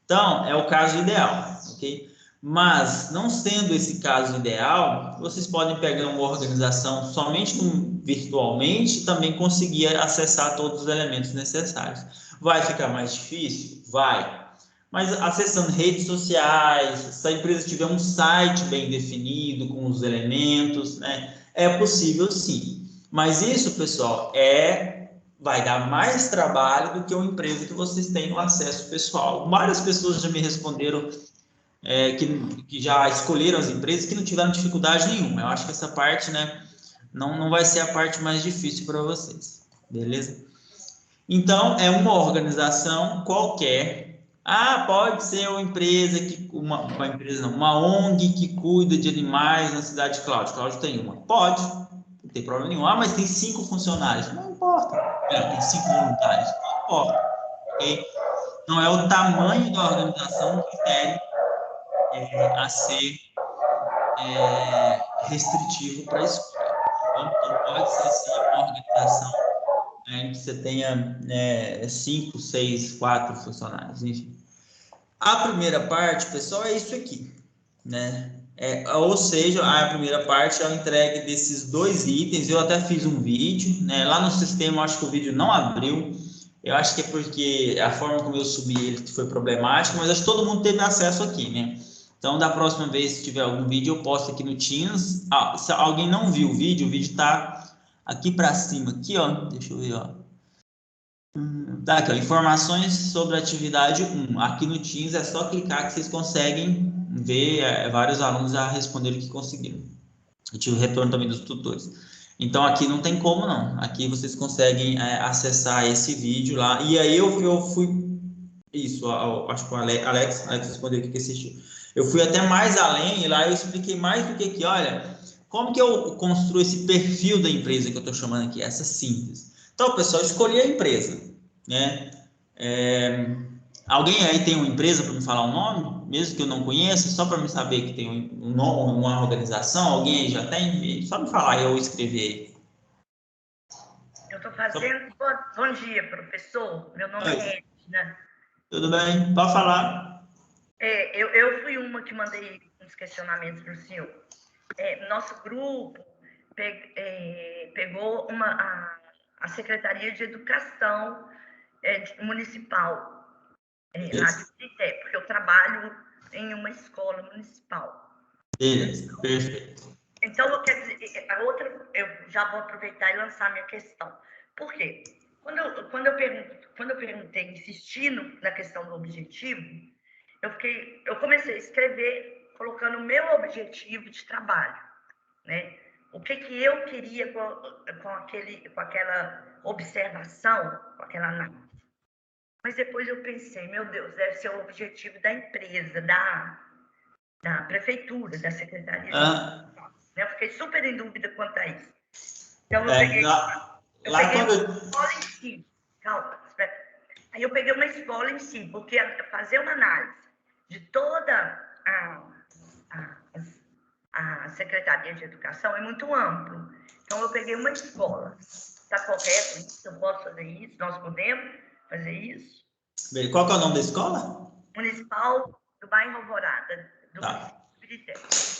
Então, é o caso ideal, ok? Mas, não sendo esse caso ideal, vocês podem pegar uma organização somente virtualmente e também conseguir acessar todos os elementos necessários. Vai ficar mais difícil? Vai. Mas acessando redes sociais, se a empresa tiver um site bem definido, com os elementos, né, é possível sim. Mas isso, pessoal, vai dar mais trabalho do que uma empresa que vocês tenham acesso pessoal. Várias pessoas já me responderam que já escolheram as empresas que não tiveram dificuldade nenhuma. Eu acho que essa parte, né, não vai ser a parte mais difícil para vocês, beleza? Então, é uma organização qualquer. Ah, pode ser uma empresa uma empresa não, uma ONG que cuida de animais na cidade de Cláudio. Cláudio tem uma. Pode, não tem problema nenhum. Ah, mas tem 5 funcionários. Não importa. Tem 5 voluntários. Não importa. Ok? Não é o tamanho da organização o critério a ser restritivo para a escolha. Então, pode ser sim uma organização em que você tenha 5, 6, 4 funcionários, enfim. A primeira parte, pessoal, é isso aqui, né? Ou seja, a primeira parte é a entrega desses 2 itens. Eu até fiz um vídeo, né? Lá no sistema, eu acho que o vídeo não abriu. Eu acho que é porque a forma como eu subi ele foi problemática, mas acho que todo mundo teve acesso aqui, né? Então, da próxima vez, se tiver algum vídeo, eu posto aqui no Teams. Se alguém não viu o vídeo está aqui para cima, aqui, ó. Deixa eu ver, ó. Tá aqui, ó, informações sobre a atividade 1. Aqui no Teams é só clicar que vocês conseguem ver, vários alunos já responderam que conseguiram. Eu tive o retorno também dos tutores. Então, aqui não tem como, não. Aqui vocês conseguem acessar esse vídeo lá. E aí eu fui... Isso, acho que o Alex respondeu aqui que assistiu. Eu fui até mais além e lá eu expliquei mais do que aqui. Olha, como que eu construo esse perfil da empresa que eu estou chamando aqui, essa síntese. Então, pessoal, escolhi a empresa, né? Alguém aí tem uma empresa para me falar o nome, mesmo que eu não conheça, só para me saber que tem um nome, uma organização? Alguém aí já tem? Só me falar e eu escrever. Eu estou fazendo... Bom dia, professor. Meu nome é Edna. Tudo bem? Pode falar. Eu fui uma que mandei uns questionamentos para o senhor. Nosso grupo pegou a Secretaria de Educação Municipal, lá de Trité, porque eu trabalho em uma escola municipal. Beleza, perfeito. Então, eu já vou aproveitar e lançar minha questão. Por quê? Quando eu perguntei, insistindo na questão do objetivo, eu comecei a escrever colocando o meu objetivo de trabalho, né? O que eu queria com aquela observação, com aquela análise. Mas depois eu pensei, meu Deus, deve ser o objetivo da empresa, da prefeitura, da secretaria. Eu fiquei super em dúvida quanto a isso. Então, eu peguei uma escola em si. Calma, espera. Aí eu peguei uma escola em si, porque fazer uma análise de toda a Secretaria de Educação é muito amplo. Então, eu peguei uma escola. Está correto isso? Eu posso fazer isso? Nós podemos fazer isso? Qual que é o nome da escola? Municipal do bairro Alvorada, do município de Té.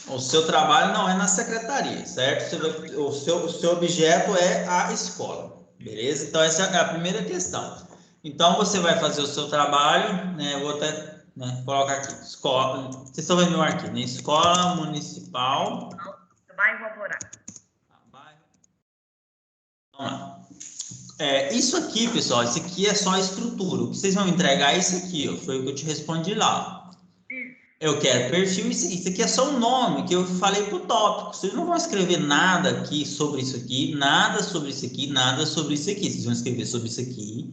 O seu trabalho não é na secretaria, certo? O seu objeto é a escola, beleza? Então, essa é a primeira questão. Então, você vai fazer o seu trabalho, né? Eu vou até colocar aqui, escola, vocês estão vendo meu arquivo, né? Escola Municipal do bairro Alvorada. Vamos lá. Isso aqui, pessoal, isso aqui é só a estrutura. O que vocês vão entregar é isso aqui, ó, foi o que eu te respondi lá. Eu quero perfil, isso aqui é só um nome que eu falei pro tópico. Vocês não vão escrever nada aqui sobre isso aqui, nada sobre isso aqui, nada sobre isso aqui. Vocês vão escrever sobre isso aqui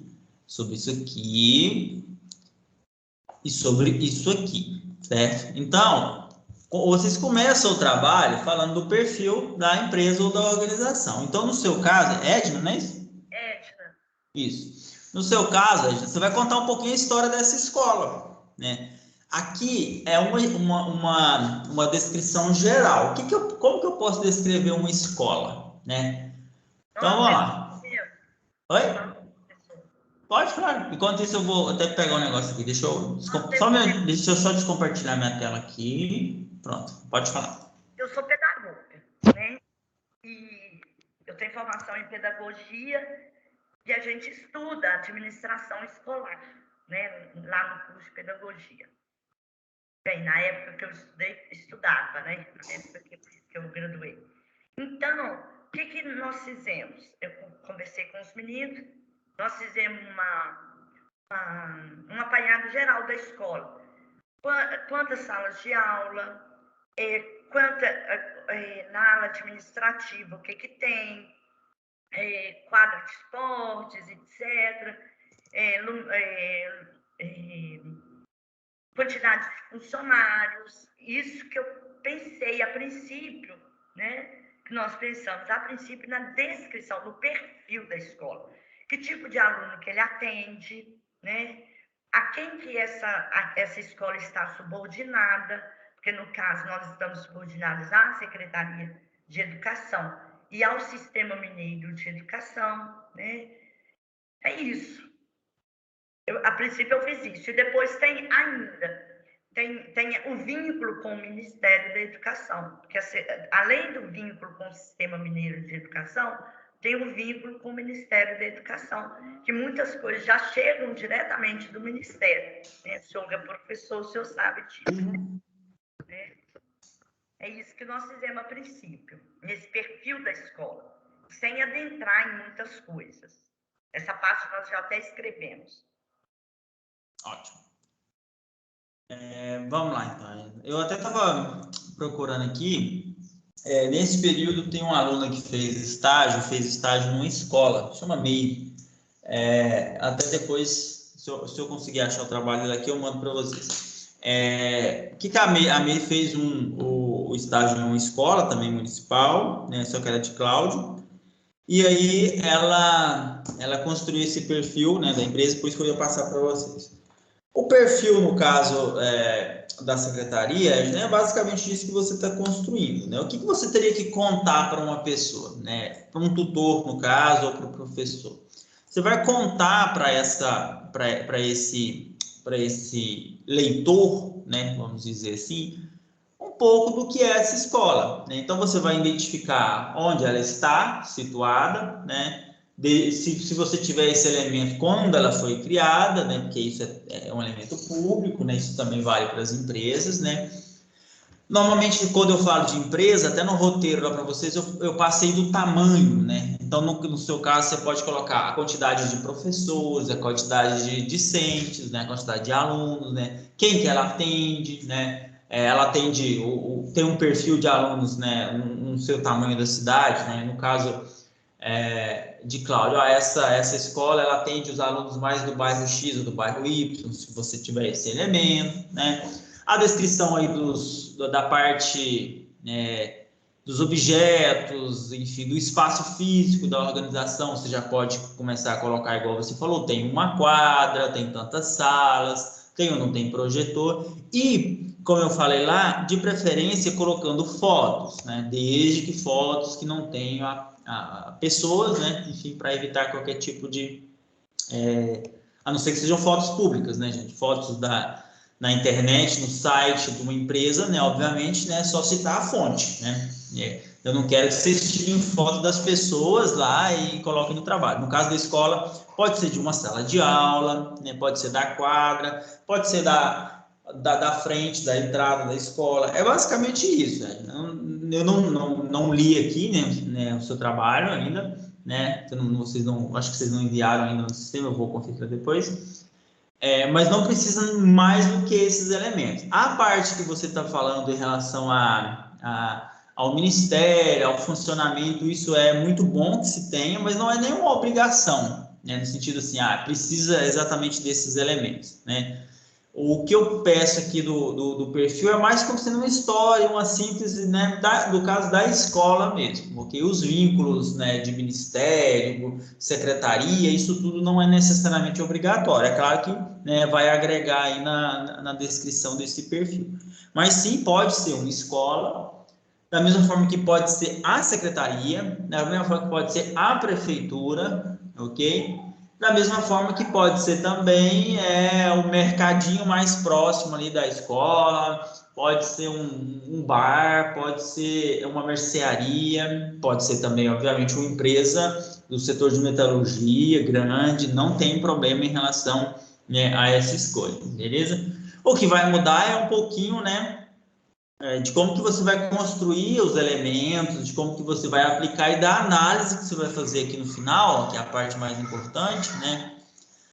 e sobre isso aqui, certo? Então, vocês começam o trabalho falando do perfil da empresa ou da organização. Então, no seu caso, Edna, não é isso? Edna. Isso. No seu caso, Edna, você vai contar um pouquinho a história dessa escola, né? Aqui é uma descrição geral. Como que eu posso descrever uma escola, né? Então, vamos lá. Oi? Pode, claro. Enquanto isso, eu vou até pegar um negócio aqui. Deixa eu só descompartilhar minha tela aqui. Pronto, pode falar. Eu sou pedagoga, né? E eu tenho formação em pedagogia e a gente estuda administração escolar, né, lá no curso de pedagogia. Bem, na época que eu estudava, né, na época que eu graduei. Então, o que nós fizemos? Eu conversei com os meninos, nós fizemos um apanhado geral da escola. Quantas salas de aula, na ala administrativa, o que tem, quadra de esportes, etc., quantidade de funcionários, isso que eu pensei a princípio, né? Que nós pensamos a princípio na descrição, no perfil da escola. Que tipo de aluno que ele atende, né? A quem que essa escola está subordinada, porque no caso nós estamos subordinados à Secretaria de Educação e ao Sistema Mineiro de Educação, né? É isso. A princípio eu fiz isso. E depois tem o vínculo com o Ministério da Educação, porque além do vínculo com o Sistema Mineiro de Educação, tem o vínculo com o Ministério da Educação, que muitas coisas já chegam diretamente do Ministério. Né? O senhor é professor, o senhor sabe disso. Né? É isso que nós fizemos a princípio, nesse perfil da escola, sem adentrar em muitas coisas. Essa parte nós já até escrevemos. Ótimo. Vamos lá, então. Eu até estava procurando aqui. Nesse período, tem um aluno que fez estágio numa escola, chama MEI. Até depois, se eu conseguir achar o trabalho dele aqui, eu mando para vocês. Que a MEI fez o estágio numa escola, também municipal, né, só que era de Cláudio. E aí, ela construiu esse perfil, né, da empresa, por isso que eu ia passar para vocês. O perfil, no caso da secretaria, é basicamente isso que você está construindo. Né? O que você teria que contar para uma pessoa, né? Para um tutor, no caso, ou para o professor? Você vai contar para esse leitor, né? Vamos dizer assim, um pouco do que é essa escola. Né? Então, você vai identificar onde ela está situada, né? Se você tiver esse elemento, quando ela foi criada, né? Porque isso é um elemento público, né? Isso também vale para as empresas, né? Normalmente, quando eu falo de empresa, até no roteiro lá para vocês, eu passei do tamanho, né? Então, no seu caso, você pode colocar a quantidade de professores, a quantidade de discentes, né? A quantidade de alunos, né? Quem que ela atende, né? Ela atende, tem um perfil de alunos, né? No seu tamanho da cidade, né? No caso de Cláudio, essa escola ela atende os alunos mais do bairro X ou do bairro Y, se você tiver esse elemento, né? A descrição aí da parte dos objetos, enfim, do espaço físico da organização, você já pode começar a colocar, igual você falou, tem uma quadra, tem tantas salas, tem ou não tem projetor, e, como eu falei lá, de preferência colocando fotos, né? Desde que fotos que não tenham a pessoas, né? Enfim, para evitar qualquer tipo de... a não ser que sejam fotos públicas, né, gente? Fotos na internet, no site de uma empresa, né? Obviamente, né? Só citar a fonte, né? Eu não quero que vocês tirem foto das pessoas lá e coloquem no trabalho. No caso da escola, pode ser de uma sala de aula, né? Pode ser da quadra, pode ser da frente, da entrada da escola. É basicamente isso, né? Eu não li aqui, né, o seu trabalho ainda, né? Acho que vocês não enviaram ainda no sistema, eu vou conferir depois. Mas não precisa mais do que esses elementos. A parte que você está falando em relação ao ministério, ao funcionamento, isso é muito bom que se tenha, mas não é nenhuma obrigação, né? No sentido assim, precisa exatamente desses elementos, né? O que eu peço aqui do perfil é mais como sendo uma história, uma síntese, né, do caso da escola mesmo, porque os vínculos, né, de ministério, secretaria, isso tudo não é necessariamente obrigatório. É claro que, né, vai agregar aí na descrição desse perfil. Mas sim, pode ser uma escola, da mesma forma que pode ser a secretaria, da mesma forma que pode ser a prefeitura, ok? Da mesma forma que pode ser também o mercadinho mais próximo ali da escola, pode ser um bar, pode ser uma mercearia, pode ser também, obviamente, uma empresa do setor de metalurgia grande, não tem problema em relação né, a essa escolha, beleza? O que vai mudar é um pouquinho, né, de como que você vai construir os elementos, de como que você vai aplicar e da análise que você vai fazer aqui no final, que é a parte mais importante, né,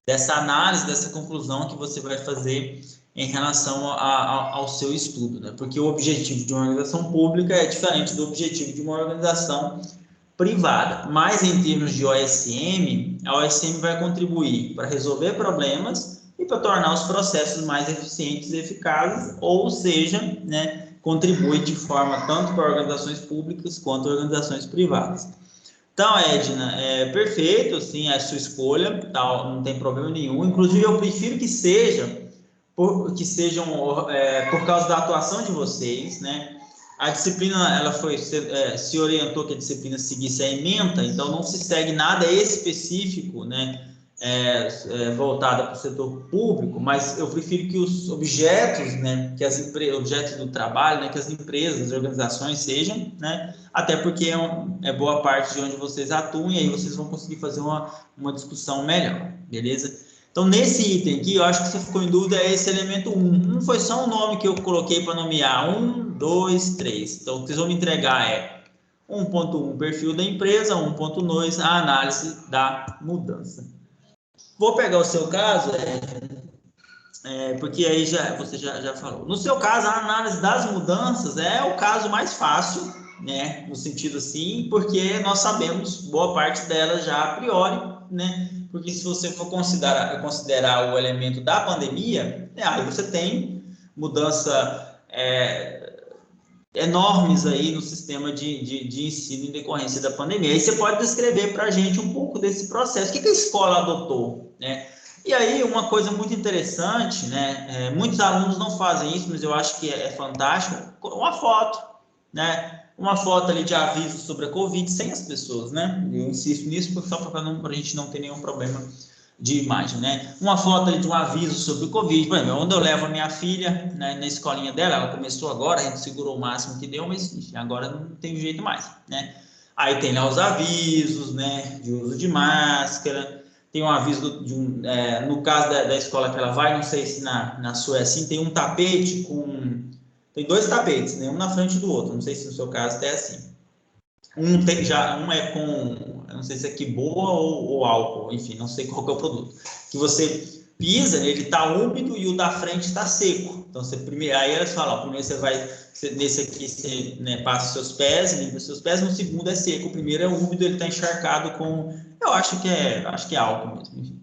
dessa análise, dessa conclusão que você vai fazer em relação ao seu estudo, né? Porque o objetivo de uma organização pública é diferente do objetivo de uma organização privada. Mas em termos de OSM, a OSM vai contribuir para resolver problemas e para tornar os processos mais eficientes e eficazes, ou seja, né, contribui de forma tanto para organizações públicas quanto organizações privadas. Então, Edna, é perfeito, assim, é a sua escolha, tal, não tem problema nenhum. Inclusive, eu prefiro que sejam por causa da atuação de vocês, né? A disciplina, ela se orientou que a disciplina seguisse a ementa, então não se segue nada específico, né? Voltada para o setor público, mas eu prefiro que os objetos, né, objetos do trabalho, né, que as empresas, as organizações sejam, né, até porque é boa parte de onde vocês atuam e aí vocês vão conseguir fazer uma discussão melhor, beleza? Então, nesse item aqui, eu acho que você ficou em dúvida, é esse elemento 1. Foi só um nome que eu coloquei para nomear. 1, 2, 3. Então, o que vocês vão me entregar é 1.1, perfil da empresa, 1.2, a análise da mudança. Vou pegar o seu caso, porque aí você já falou. No seu caso, a análise das mudanças é o caso mais fácil, né? No sentido assim, porque nós sabemos boa parte delas já a priori, né? Porque se você for considerar o elemento da pandemia, aí você tem mudança enormes aí no sistema de ensino em decorrência da pandemia. Aí você pode descrever para a gente um pouco desse processo. O que a escola adotou, né? E aí, uma coisa muito interessante, né? Muitos alunos não fazem isso, mas eu acho que é fantástico. Uma foto, né? Uma foto ali de aviso sobre a Covid sem as pessoas, né? Eu insisto nisso porque só para a gente não ter nenhum problema de imagem, né? Uma foto ali de um aviso sobre o Covid, por exemplo, onde eu levo a minha filha, né, na escolinha dela, ela começou agora, a gente segurou o máximo que deu, mas enfim, agora não tem jeito mais, né? Aí tem lá os avisos, né, de uso de máscara, tem um aviso no caso da escola que ela vai, não sei se na sua é assim, tem um tapete tem 2 tapetes, né, um na frente do outro, não sei se no seu caso é assim. Um é com, eu não sei se é Quiboa ou álcool, enfim, não sei qual que é o produto. Que você pisa, ele está úmido e o da frente está seco. Então, aí eles falam, primeiro nesse aqui você, né, passa seus pés, limpa seus pés, no segundo é seco, o primeiro é úmido, ele está encharcado com, eu acho que é álcool mesmo, enfim.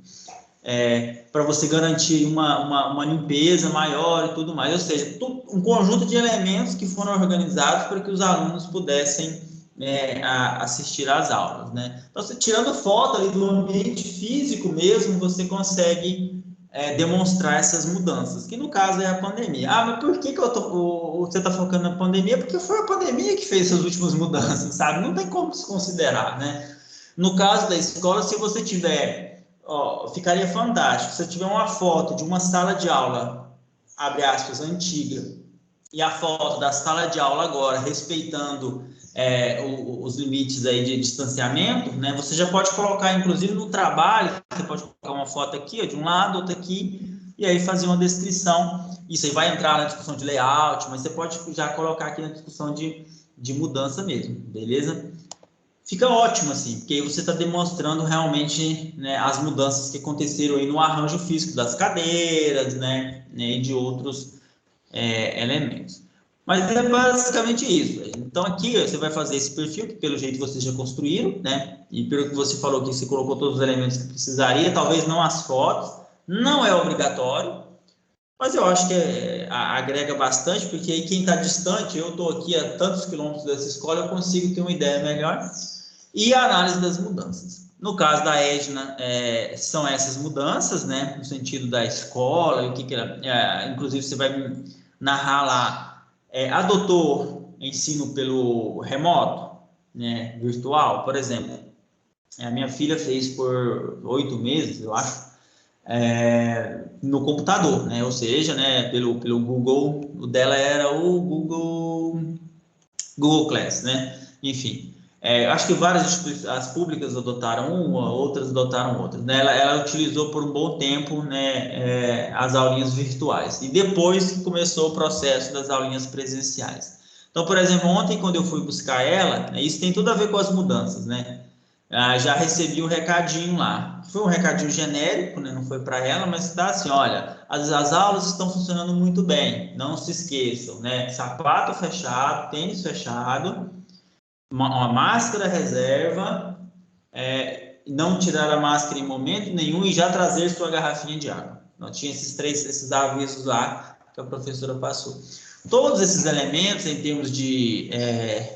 Para você garantir uma limpeza maior e tudo mais, ou seja, um conjunto de elementos que foram organizados para que os alunos pudessem assistir às aulas, né? Então, você, tirando foto ali do ambiente físico mesmo, você consegue demonstrar essas mudanças, que no caso é a pandemia. Mas por que você está focando na pandemia? Porque foi a pandemia que fez essas últimas mudanças, sabe? Não tem como se considerar, né? No caso da escola, se você tiver, ficaria fantástico, se você tiver uma foto de uma sala de aula, abre aspas, antiga, e a foto da sala de aula agora, respeitando os limites aí de distanciamento, né? Você já pode colocar, inclusive, no trabalho, você pode colocar uma foto aqui, de um lado, outra aqui, e aí fazer uma descrição. Isso aí vai entrar na discussão de layout, mas você pode já colocar aqui na discussão de mudança mesmo, beleza? Fica ótimo, assim, porque aí você está demonstrando realmente, né, as mudanças que aconteceram aí no arranjo físico das cadeiras, né, e de outros elementos. Mas é basicamente isso. Então, aqui você vai fazer esse perfil, que pelo jeito vocês já construíram, né? E pelo que você falou que você colocou todos os elementos que precisaria, talvez não as fotos, não é obrigatório, mas eu acho que agrega bastante, porque aí quem está distante, eu estou aqui a tantos quilômetros dessa escola, eu consigo ter uma ideia melhor. E a análise das mudanças. No caso da Edna, são essas mudanças, né? No sentido da escola, e o que ela... inclusive, você vai narrar lá, adotou ensino pelo remoto, né, virtual, por exemplo. A minha filha fez por 8 meses, eu acho, no computador, né, ou seja, né, pelo Google, o dela era o Google Class, né, enfim. Acho que várias instituições, as públicas adotaram uma, outras adotaram outras, né? Ela utilizou por um bom tempo, né, as aulinhas virtuais. E depois que começou o processo das aulinhas presenciais. Então, por exemplo, ontem, quando eu fui buscar ela, né, isso tem tudo a ver com as mudanças, né? Já recebi um recadinho lá. Foi um recadinho genérico, né? Não foi para ela, mas está assim, olha, as aulas estão funcionando muito bem. Não se esqueçam, né? Sapato fechado, tênis fechado, uma máscara reserva, não tirar a máscara em momento nenhum e já trazer sua garrafinha de água. Não tinha esses avisos lá que a professora passou. Todos esses elementos em termos de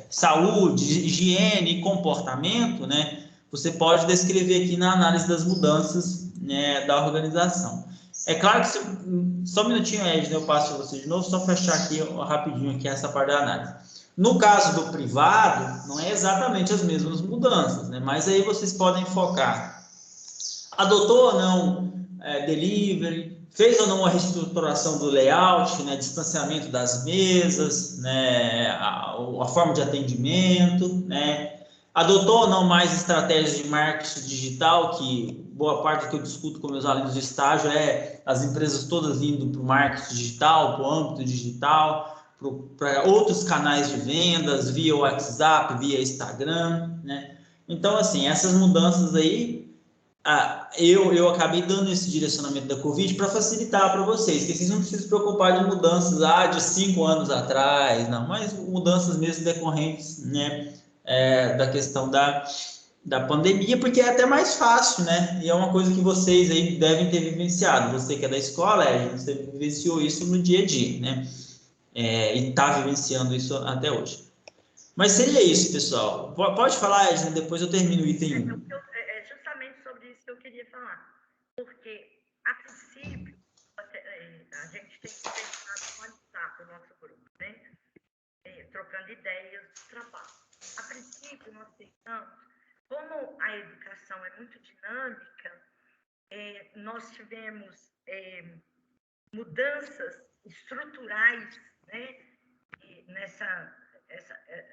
saúde, higiene e comportamento, né, você pode descrever aqui na análise das mudanças, né, da organização. É claro que, só um minutinho, Ed, eu passo para você de novo, só fechar aqui rapidinho aqui essa parte da análise. No caso do privado, não é exatamente as mesmas mudanças, né? Mas aí vocês podem focar. Adotou ou não delivery? Fez ou não a reestruturação do layout, né? Distanciamento das mesas, né? A forma de atendimento, né? Adotou ou não mais estratégias de marketing digital, que boa parte do que eu discuto com meus alunos de estágio é as empresas todas indo para o marketing digital, para o âmbito digital, para outros canais de vendas, via WhatsApp, via Instagram, né? Então, assim, essas mudanças aí, eu acabei dando esse direcionamento da Covid para facilitar para vocês, que vocês não precisam se preocupar de mudanças de 5 anos atrás, não, mas mudanças mesmo decorrentes, né, da questão da pandemia, porque é até mais fácil, né? E é uma coisa que vocês aí devem ter vivenciado. Você que é da escola, você vivenciou isso no dia a dia, né? E está vivenciando isso até hoje. Mas seria isso, pessoal. Pode falar, Edna, depois eu termino o item 1. É justamente sobre isso que eu queria falar. Porque, a princípio, a gente tem conversado no WhatsApp, o nosso grupo, né? Trocando ideias do trabalho. A princípio, nós pensamos, como a educação é muito dinâmica, nós tivemos mudanças estruturais, né?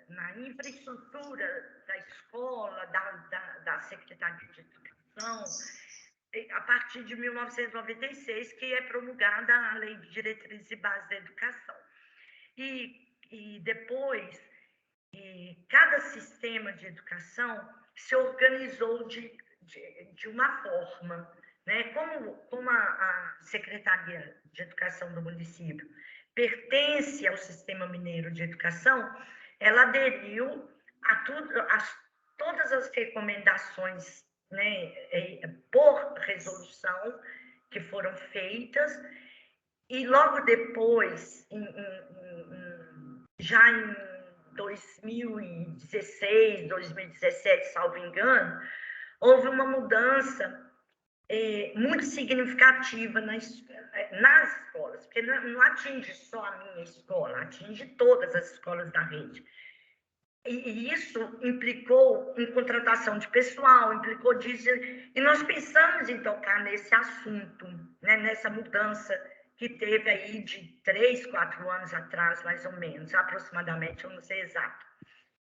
Na infraestrutura da escola, da Secretaria de Educação, a partir de 1996, que é promulgada a Lei de Diretrizes e Bases da Educação. E depois, cada sistema de educação se organizou de uma forma, né? Como a Secretaria de Educação do município pertence ao Sistema Mineiro de Educação, ela aderiu a todas as recomendações, né, por resolução que foram feitas, e logo depois, já em 2016, 2017, salvo engano, houve uma mudança muito significativa nas escolas, porque não atinge só a minha escola, atinge todas as escolas da rede. E isso implicou em contratação de pessoal, implicou disso, e nós pensamos em tocar nesse assunto, né, nessa mudança que teve aí de 3, 4 anos atrás, mais ou menos, aproximadamente, eu não sei exato.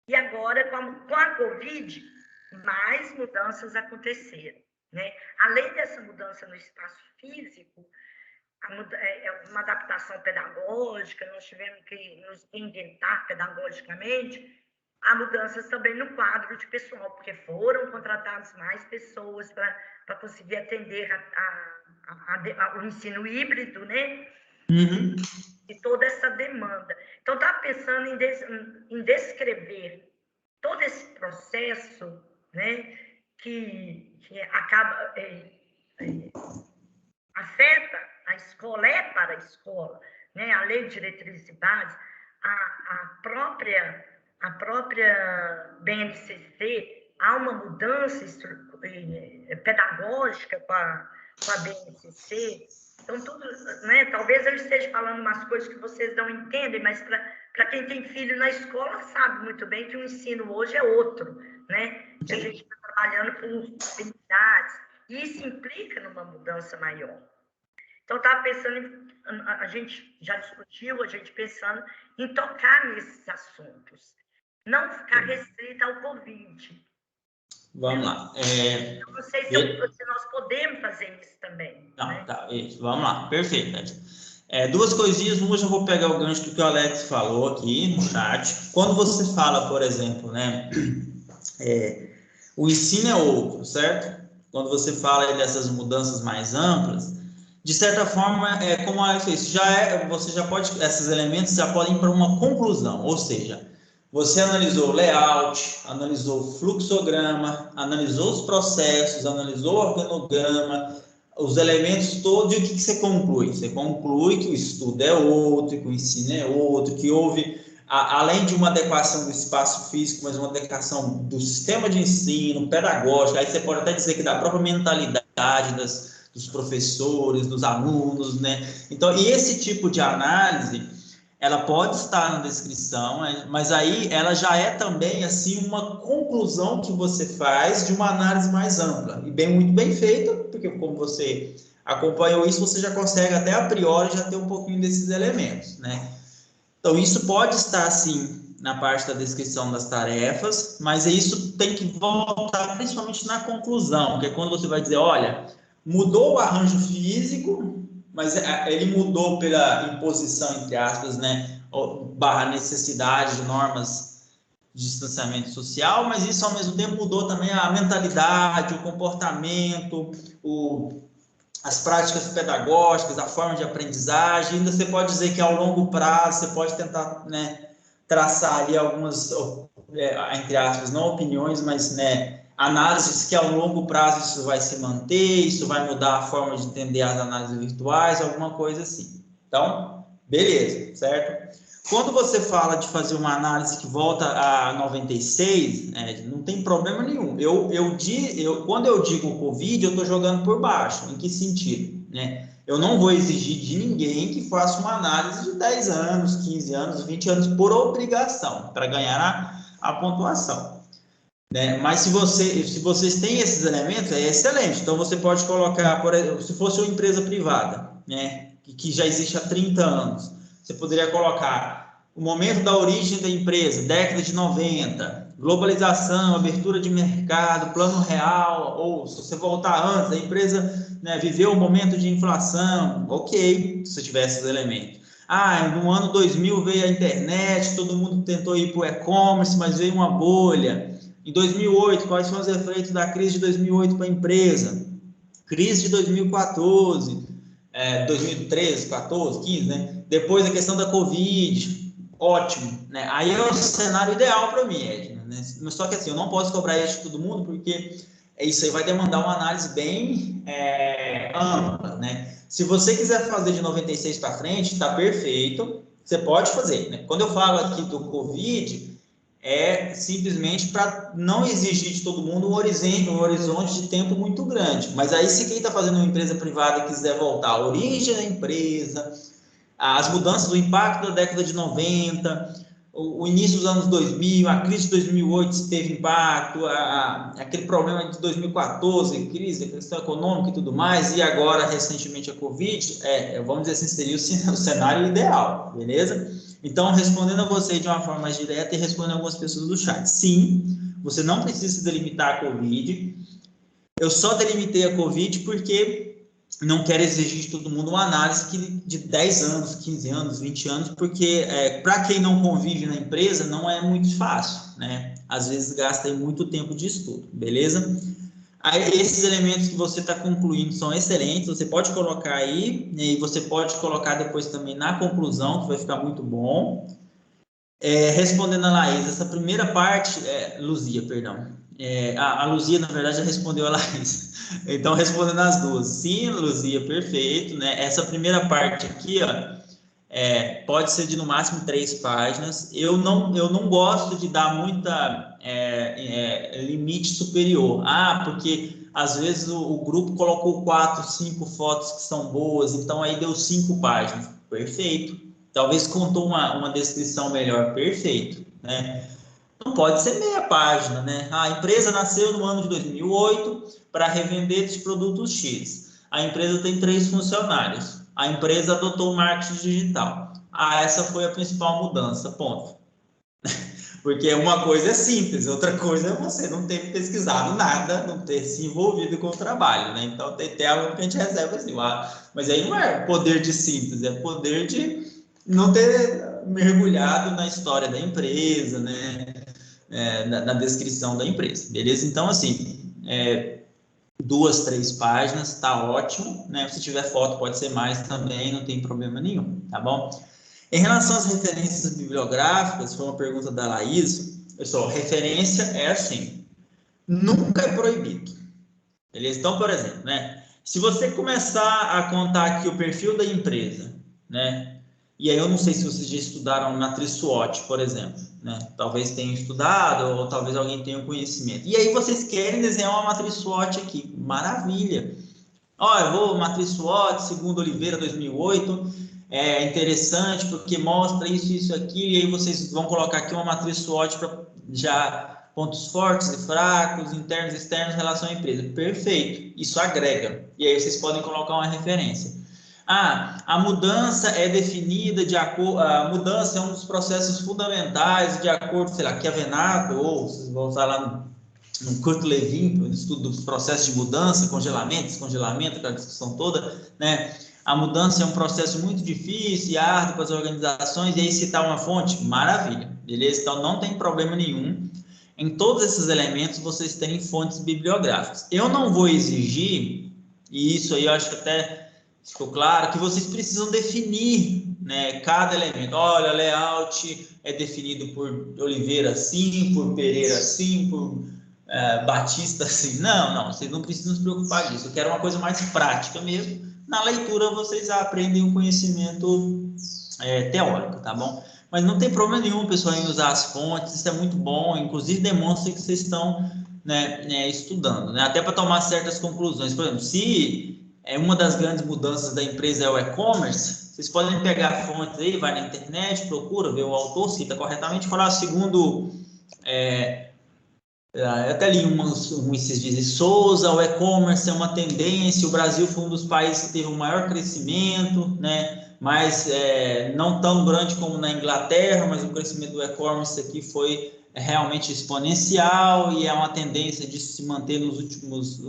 E agora, com a Covid, mais mudanças aconteceram, né? Além dessa mudança no espaço físico, uma adaptação pedagógica, nós tivemos que nos inventar pedagogicamente, há mudanças também no quadro de pessoal, porque foram contratadas mais pessoas para conseguir atender o ensino híbrido, né? Uhum. E toda essa demanda. Então, estava pensando em descrever todo esse processo, né, que acaba afeta a escola, para a escola, né? A Lei de Diretrizes e Bases, a própria BNCC, há uma mudança pedagógica com a BNCC. Então, tudo, né? Talvez eu esteja falando umas coisas que vocês não entendem, mas para quem tem filho na escola sabe muito bem que o ensino hoje é outro, né? Que a gente está trabalhando com habilidades, e isso implica numa mudança maior. Então, estava pensando, a gente já discutiu, a gente pensando em tocar nesses assuntos. não ficar restrita ao Covid. Vamos lá. Eu não sei se nós podemos fazer isso também. Não, né? tá, isso. Vamos lá. Perfeito, Ed. Duas coisinhas. Uma, eu vou pegar o gancho do que o Alex falou aqui no chat. Quando você fala, por exemplo, né, o ensino é outro, certo? Quando você fala aí dessas mudanças mais amplas, de certa forma, como a Alex fez, você já pode, esses elementos já podem ir para uma conclusão, ou seja, você analisou o layout, analisou o fluxograma, analisou os processos, analisou o organograma, os elementos todos, e o que você conclui? Você conclui que o estudo é outro, que o ensino é outro, que houve, além de uma adequação do espaço físico, mas uma adequação do sistema de ensino, pedagógico, aí você pode até dizer que da própria mentalidade dos professores, dos alunos, né? Então, e esse tipo de análise, ela pode estar na descrição, mas aí ela já é também, assim, uma conclusão que você faz de uma análise mais ampla, e muito bem feita, porque como você acompanhou isso, você já consegue até a priori já ter um pouquinho desses elementos, né? Então, isso pode estar, sim, na parte da descrição das tarefas, mas isso tem que voltar principalmente na conclusão, que é quando você vai dizer, olha, mudou o arranjo físico, mas ele mudou pela imposição, entre aspas, né, barra necessidade de normas de distanciamento social, mas isso ao mesmo tempo mudou também a mentalidade, o comportamento, as práticas pedagógicas, a forma de aprendizagem. Ainda você pode dizer que ao longo prazo você pode tentar, né, traçar ali algumas, entre aspas, não opiniões, mas, né, análises que ao longo prazo isso vai se manter, isso vai mudar a forma de entender as análises virtuais, alguma coisa assim. Então, beleza, certo? Quando você fala de fazer uma análise que volta a 96, não tem problema nenhum. Quando eu digo Covid, eu estou jogando por baixo. Em que sentido? Né? Eu não vou exigir de ninguém que faça uma análise de 10 anos, 15 anos, 20 anos por obrigação, para ganhar a pontuação. Né? Mas se vocês têm esses elementos, é excelente. Então, você pode colocar, por exemplo, se fosse uma empresa privada, né, que já existe há 30 anos, você poderia colocar o momento da origem da empresa, década de 90, globalização, abertura de mercado, plano real, ou se você voltar antes, a empresa, né, viveu um momento de inflação, ok, se você tiver esses elementos. No ano 2000 veio a internet, todo mundo tentou ir para o e-commerce, mas veio uma bolha. Em 2008, quais são os efeitos da crise de 2008 para a empresa? Crise de 2014, 2013, 14, 15, né? Depois a questão da Covid, ótimo, né? Aí é o cenário ideal para mim, Edna, né? Só que assim, eu não posso cobrar isso de todo mundo, porque isso aí vai demandar uma análise bem ampla, né? Se você quiser fazer de 96 para frente, está perfeito, você pode fazer, né? Quando eu falo aqui do Covid, é simplesmente para não exigir de todo mundo um horizonte de tempo muito grande. Mas aí, se quem está fazendo uma empresa privada quiser voltar à origem da empresa, as mudanças, o impacto da década de 90, o início dos anos 2000, a crise de 2008 teve impacto, aquele problema de 2014, crise, questão econômica e tudo mais, e agora, recentemente, a Covid, vamos dizer assim, seria o cenário ideal, beleza? Então, respondendo a você de uma forma mais direta e respondendo a algumas pessoas do chat. Sim, você não precisa se delimitar a Covid. Eu só delimitei a Covid porque não quero exigir de todo mundo uma análise de 10 anos, 15 anos, 20 anos, porque para quem não convive na empresa não é muito fácil, né? Às vezes gasta aí muito tempo de estudo, beleza? Aí, esses elementos que você está concluindo são excelentes, você pode colocar aí, né, e você pode colocar depois também na conclusão, que vai ficar muito bom. Respondendo a Laís, essa primeira parte, Luzia, perdão. A Luzia, na verdade, já respondeu a Laís. Então, respondendo as duas. Sim, Luzia, perfeito, né? Essa primeira parte aqui, ó, pode ser de no máximo 3 páginas. Eu não gosto de dar muita limite superior. Porque às vezes o grupo colocou 4, 5 fotos que são boas, então aí deu 5 páginas. Perfeito. Talvez contou uma descrição melhor. Perfeito, né? Não pode ser meia página, né? A empresa nasceu no ano de 2008 para revender os produtos X. A empresa tem 3 funcionários. A empresa adotou o marketing digital. Essa foi a principal mudança, ponto. Porque uma coisa é síntese, outra coisa é você não ter pesquisado nada, não ter se envolvido com o trabalho, né? Então, tem aluno que a gente recebe assim, mas aí não é poder de síntese, é poder de não ter mergulhado na história da empresa, né? Na descrição da empresa, beleza? Então, assim, 2, 3 páginas, tá ótimo, né? Se tiver foto, pode ser mais também, não tem problema nenhum, tá bom? Em relação às referências bibliográficas, foi uma pergunta da Laís. Pessoal, referência é assim, nunca é proibido. Beleza? Então, por exemplo, né? Se você começar a contar aqui o perfil da empresa, né? E aí eu não sei se vocês já estudaram matriz SWOT, por exemplo, né? Talvez tenham estudado ou talvez alguém tenha conhecimento. E aí vocês querem desenhar uma matriz SWOT aqui. Maravilha! Ó, eu vou matriz SWOT, segundo Oliveira, 2008. É interessante porque mostra isso, aquilo, e aí vocês vão colocar aqui uma matriz SWOT para já pontos fortes e fracos, internos e externos em relação à empresa. Perfeito, isso agrega. E aí vocês podem colocar uma referência. A mudança é definida de acordo. A mudança é um dos processos fundamentais de acordo, sei lá, Chiavenato, ou vocês vão falar no Kurt Lewin, no estudo dos processos de mudança, congelamento, descongelamento, aquela discussão toda, né? A mudança é um processo muito difícil e árduo para as organizações, e aí citar uma fonte, maravilha, beleza? Então, não tem problema nenhum em todos esses elementos vocês terem fontes bibliográficas. Eu não vou exigir, e isso aí eu acho que até ficou claro, que vocês precisam definir, né, cada elemento. Olha, layout é definido por Oliveira assim, por Pereira assim, por Batista assim. Não, vocês não precisam se preocupar disso. Eu quero uma coisa mais prática mesmo. Na leitura vocês aprendem o conhecimento teórico, tá bom? Mas não tem problema nenhum, pessoal, em usar as fontes, isso é muito bom, inclusive demonstra que vocês estão, né, estudando, né? Até para tomar certas conclusões. Por exemplo, se uma das grandes mudanças da empresa é o e-commerce, vocês podem pegar fontes aí, vai na internet, procura, ver o autor, cita corretamente, falar segundo... eu até li esses dias, Souza, o e-commerce é uma tendência, o Brasil foi um dos países que teve um maior crescimento, né? Mas não tão grande como na Inglaterra, mas o crescimento do e-commerce aqui foi realmente exponencial e é uma tendência de se manter nos últimos,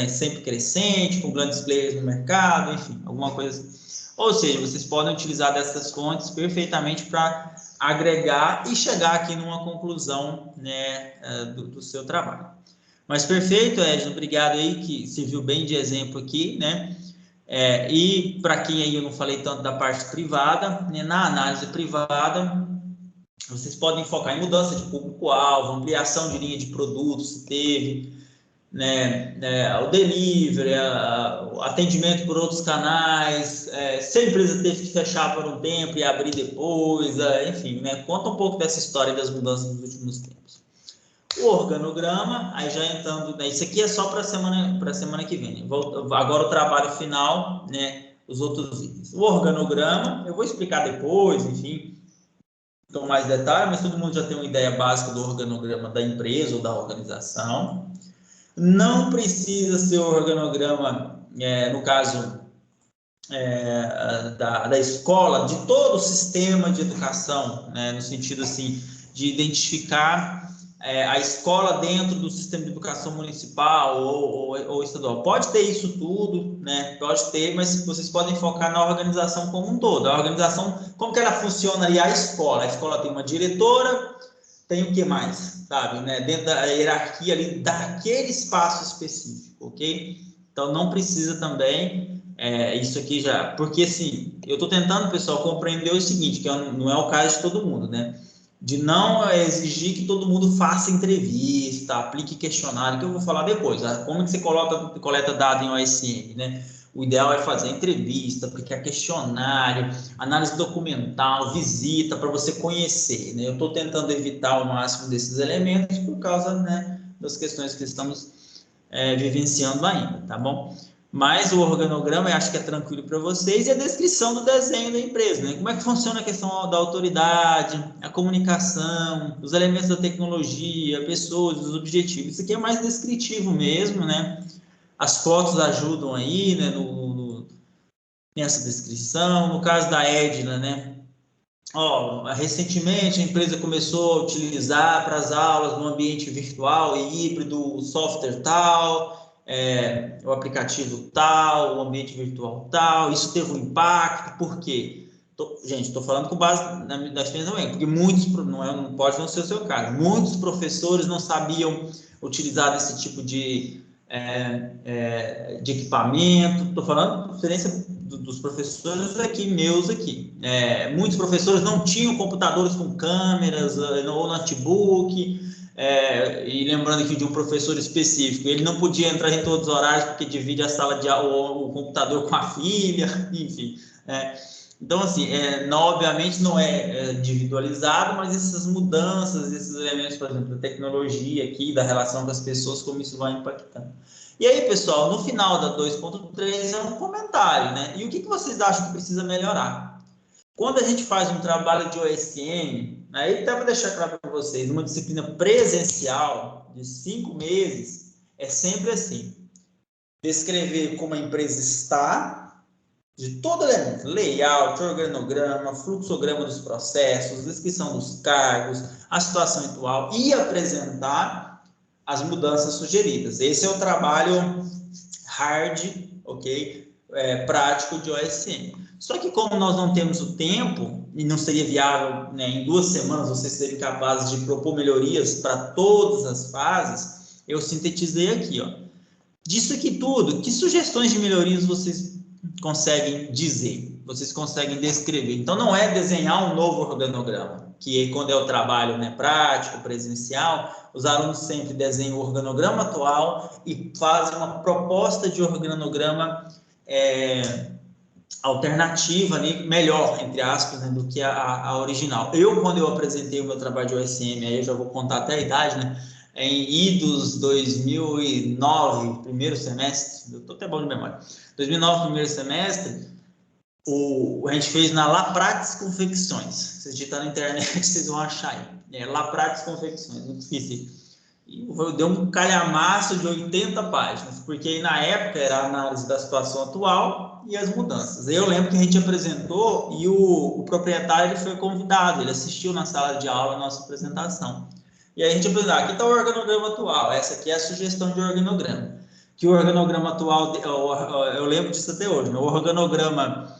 sempre crescente, com grandes players no mercado, enfim, alguma coisa assim. Ou seja, vocês podem utilizar dessas fontes perfeitamente para agregar e chegar aqui numa conclusão, né, do seu trabalho. Mas perfeito, Edson, obrigado aí, que serviu bem de exemplo aqui, né? E para quem aí eu não falei tanto da parte privada, né, na análise privada, vocês podem focar em mudança de público-alvo, ampliação de linha de produtos, se teve, né, o delivery, o atendimento por outros canais, se a empresa teve que fechar por um tempo e abrir depois, enfim, né, conta um pouco dessa história das mudanças nos últimos tempos. O organograma, aí já entrando, né, isso aqui é só para a semana que vem. Agora o trabalho final, né, os outros itens. O organograma, eu vou explicar depois, enfim, com mais detalhes, mas todo mundo já tem uma ideia básica do organograma da empresa ou da organização. Não precisa ser o organograma, no caso da escola, de todo o sistema de educação, né, no sentido assim, de identificar a escola dentro do sistema de educação municipal ou estadual. Pode ter isso tudo, né? Pode ter, mas vocês podem focar na organização como um todo. A organização, como que ela funciona ali? A escola tem uma diretora, tem o que mais, sabe, né? Dentro da hierarquia ali daquele espaço específico, ok? Então não precisa também isso aqui já, porque assim, eu estou tentando, pessoal, compreender o seguinte, que não é o caso de todo mundo, né? De não exigir que todo mundo faça entrevista, aplique questionário, que eu vou falar depois. Como que você coleta dado em OSM, né? O ideal é fazer entrevista, aplicar questionário, análise documental, visita, para você conhecer, né? Eu estou tentando evitar o máximo desses elementos por causa, né, das questões que estamos vivenciando ainda, tá bom? Mas o organograma eu acho que é tranquilo para vocês, e a descrição do desenho da empresa, né? Como é que funciona a questão da autoridade, a comunicação, os elementos da tecnologia, pessoas, os objetivos. Isso aqui é mais descritivo mesmo, né? As fotos ajudam aí, né, nessa descrição. No caso da Edna, né, recentemente a empresa começou a utilizar para as aulas no ambiente virtual e híbrido o software tal, o aplicativo tal, o ambiente virtual tal, isso teve um impacto, por quê? Gente, estou falando com base na experiência também, porque muitos, não pode não ser o seu caso, muitos professores não sabiam utilizar esse tipo de equipamento. Estou falando da experiência dos professores aqui, meus aqui. Muitos professores não tinham computadores com câmeras ou notebook, e lembrando aqui de um professor específico, ele não podia entrar em todos os horários porque divide a sala de aula, o computador com a filha, enfim. Então, assim, obviamente não é individualizado, mas essas mudanças, esses elementos, por exemplo, da tecnologia aqui, da relação com as pessoas, como isso vai impactando. E aí, pessoal, no final da 2.3 é um comentário, né? E o que vocês acham que precisa melhorar? Quando a gente faz um trabalho de OSM, aí até para deixar claro para vocês, uma disciplina presencial de 5 meses, é sempre assim: descrever como a empresa está, de todo elemento, layout, organograma, fluxograma dos processos, descrição dos cargos, a situação atual e apresentar as mudanças sugeridas. Esse é o trabalho hard, ok? Prático de OSM. Só que como nós não temos o tempo, e não seria viável, né, em 2 semanas vocês serem capazes de propor melhorias para todas as fases, eu sintetizei aqui, ó. Disso aqui tudo, que sugestões de melhorias vocês conseguem dizer, vocês conseguem descrever? Então, não é desenhar um novo organograma, que quando é o trabalho, né, prático, presencial, os alunos sempre desenham o organograma atual e fazem uma proposta de organograma alternativa, né, melhor, entre aspas, né, do que a original. Quando eu apresentei o meu trabalho de OSM, aí eu já vou contar até a idade, né, em idos 2009, primeiro semestre, eu estou até bom de memória, 2009, primeiro semestre, a gente fez na Laprates Confecções. Vocês digitar na internet, vocês vão achar aí. Laprates Confecções, muito difícil. E deu um calhamaço de 80 páginas, porque aí, na época era a análise da situação atual e as mudanças. Eu lembro que a gente apresentou e o proprietário ele foi convidado, ele assistiu na sala de aula a nossa apresentação. E aí a gente apresentou, aqui está o organograma atual, essa aqui é a sugestão de organograma. Que o organograma atual, eu lembro disso até hoje, né? O organograma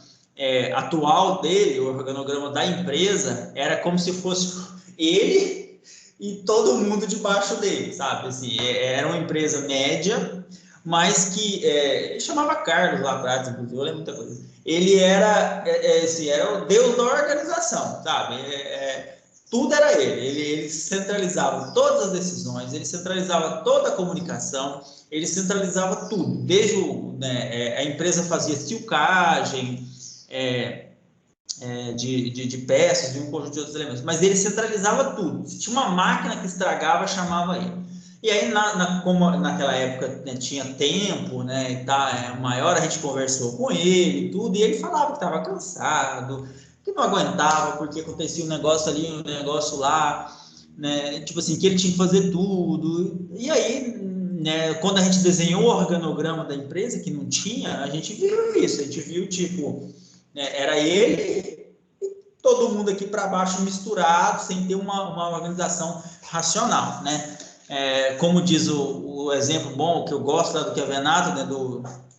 atual dele, o organograma da empresa, era como se fosse ele e todo mundo debaixo dele, sabe? Assim, era uma empresa média, mas que chamava Carlos lá atrás, inclusive, eu lembro muita coisa. Ele era o deus da organização, sabe? Tudo era ele centralizava todas as decisões, ele centralizava toda a comunicação, ele centralizava tudo, desde a empresa fazia silcagem de peças, de um conjunto de outros elementos, mas ele centralizava tudo. Se tinha uma máquina que estragava, chamava ele. E aí, como naquela época, né, tinha tempo, né, e maior, a gente conversou com ele, tudo, e ele falava que estava cansado, que não aguentava, porque acontecia um negócio ali, um negócio lá, né, tipo assim, que ele tinha que fazer tudo. E aí, né, quando a gente desenhou o organograma da empresa, que não tinha, a gente viu isso, a gente viu, tipo, né, era ele e todo mundo aqui para baixo misturado, sem ter uma organização racional, né? Como diz o exemplo bom, que eu gosto lá do Kevenato, né,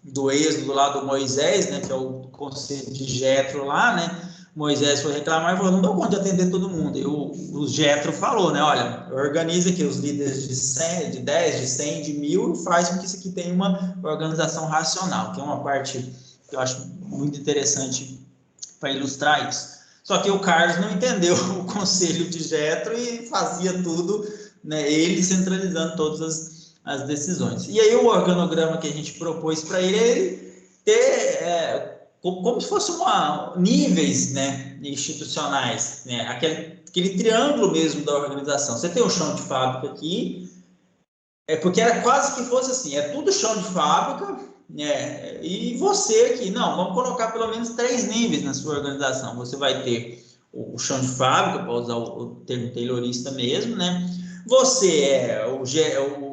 do êxodo lá do Moisés, né, que é o conselho de Jetro lá, né? Moisés foi reclamar e falou, não dou conta de atender todo mundo. E o Jetro falou, né, olha, organiza aqui os líderes de 100, de 10, de 100, de 1000 e faz com que isso aqui tenha uma organização racional, que é uma parte que eu acho muito interessante para ilustrar isso. Só que o Carlos não entendeu o conselho de Jetro e fazia tudo, né, ele centralizando todas as decisões. E aí o organograma que a gente propôs para ele ter como se fosse níveis, né, institucionais, né, aquele triângulo mesmo da organização. Você tem o chão de fábrica aqui, porque era quase que fosse assim, tudo chão de fábrica, né, e você aqui, não, vamos colocar pelo menos 3 níveis na sua organização. Você vai ter o chão de fábrica, para usar o termo taylorista mesmo, né? Você é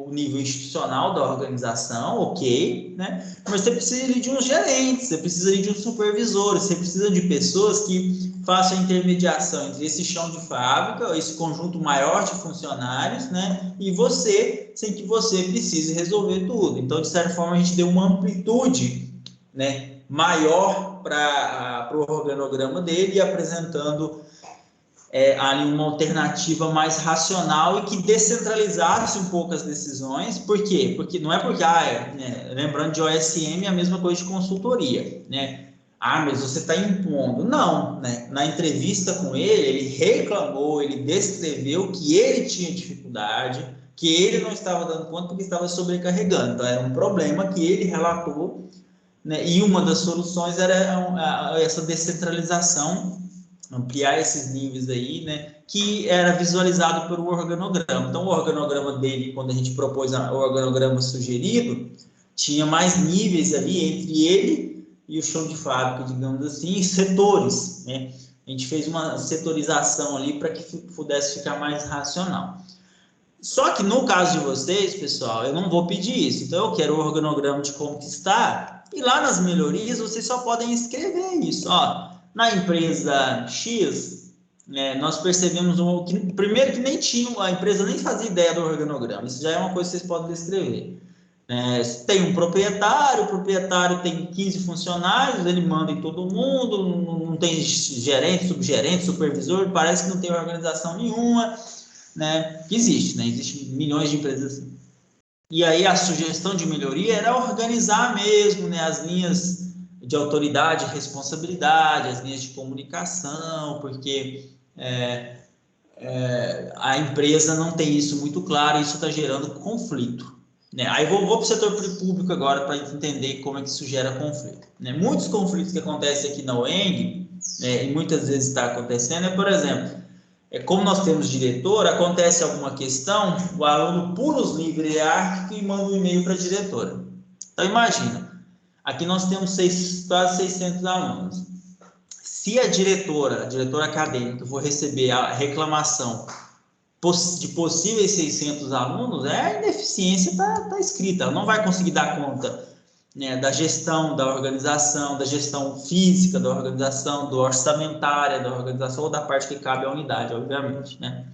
o nível institucional da organização, ok, né? Mas você precisa ali de uns gerentes, você precisa ali de uns supervisores, você precisa de pessoas que façam a intermediação entre esse chão de fábrica, esse conjunto maior de funcionários, né? E você, sem que você precise resolver tudo. Então, de certa forma, a gente deu uma amplitude, né, maior para o organograma dele, apresentando ali uma alternativa mais racional e que descentralizasse um pouco as decisões. Por quê? Porque não é porque, lembrando de OSM é a mesma coisa de consultoria, né? Mas você está impondo. Não, né? Na entrevista com ele reclamou, ele descreveu que ele tinha dificuldade, que ele não estava dando conta porque estava sobrecarregando. Então, era um problema que ele relatou, né? E uma das soluções era essa descentralização, ampliar esses níveis aí, né, que era visualizado pelo organograma. Então, o organograma dele, quando a gente propôs o organograma sugerido, tinha mais níveis ali entre ele e o chão de fábrica, digamos assim, setores, né? A gente fez uma setorização ali para que pudesse ficar mais racional. Só que no caso de vocês, pessoal, eu não vou pedir isso. Então, eu quero o organograma de como que está, e lá nas melhorias vocês só podem escrever isso, ó. Na empresa X, né, nós percebemos primeiro que nem tinha, a empresa nem fazia ideia do organograma. Isso já é uma coisa que vocês podem descrever. Tem um proprietário, o proprietário tem 15 funcionários, ele manda em todo mundo, não tem gerente, subgerente, supervisor, parece que não tem organização nenhuma, né? Que existe, né? Existem milhões de empresas assim. E aí a sugestão de melhoria era organizar mesmo, né, as linhas de autoridade e responsabilidade, as linhas de comunicação, porque a empresa não tem isso muito claro e isso está gerando conflito, né? Aí vou para o setor público agora para entender como é que isso gera conflito, né? Muitos conflitos que acontecem aqui na UENG, e muitas vezes está acontecendo, por exemplo, como nós temos diretor, acontece alguma questão, o aluno pula os níveis hierárquicos e manda um e-mail para a diretora. Então, imagina, aqui nós temos quase 600 alunos. Se a diretora acadêmica, for receber a reclamação de possíveis 600 alunos, a ineficiência está escrita. Ela não vai conseguir dar conta, né, da gestão da organização, da gestão física da organização, do orçamentária da organização ou da parte que cabe à unidade, obviamente, né?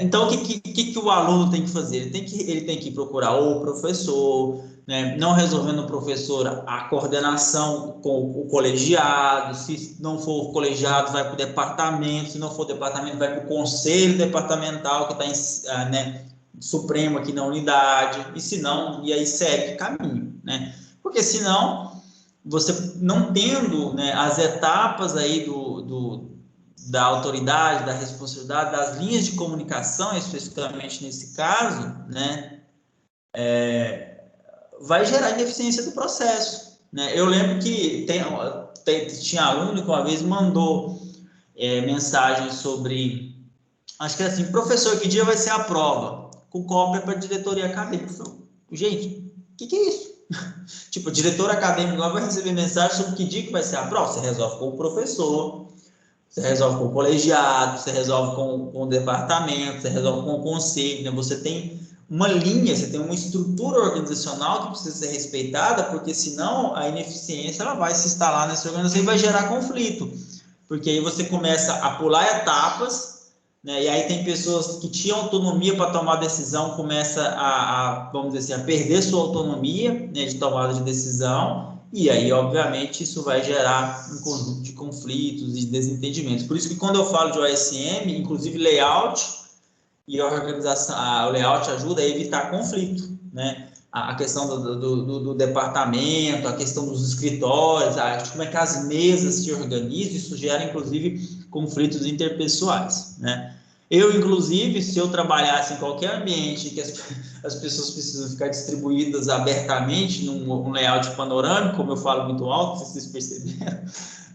Então, o que o aluno tem que fazer? Ele tem que procurar o professor, né? Não resolvendo o professor, a coordenação com o colegiado. Se não for o colegiado, vai para o departamento. Se não for o departamento, vai para o conselho departamental, que está né, supremo aqui na unidade. E se não, e aí segue caminho, né? Porque senão, você não tendo, né, as etapas aí da autoridade, da responsabilidade, das linhas de comunicação, especificamente nesse caso, né, vai gerar ineficiência do processo, né? Eu lembro que tinha aluno que uma vez mandou mensagem sobre, acho que era assim, professor, que dia vai ser a prova? Com cópia para a diretoria acadêmica. Gente, o que é isso? Tipo, a diretora acadêmica vai receber mensagem sobre que dia que vai ser a prova. Você resolve com o professor, você resolve com o colegiado, você resolve com o departamento, você resolve com o conselho, né? Você tem uma linha, você tem uma estrutura organizacional que precisa ser respeitada, porque senão a ineficiência ela vai se instalar nessa organização e vai gerar conflito, porque aí você começa a pular etapas, né? E aí tem pessoas que tinham autonomia para tomar decisão, começa vamos dizer assim, a perder sua autonomia, né, de tomada de decisão. E aí, obviamente, isso vai gerar um conjunto de conflitos e desentendimentos. Por isso que quando eu falo de OSM, inclusive layout e a organização, o layout ajuda a evitar conflito, né? A questão do departamento, a questão dos escritórios, como é que as mesas se organizam, isso gera, inclusive, conflitos interpessoais, né? Eu, inclusive, se eu trabalhasse em qualquer ambiente que as pessoas precisam ficar distribuídas abertamente num layout panorâmico, como eu falo muito alto, se vocês perceberam,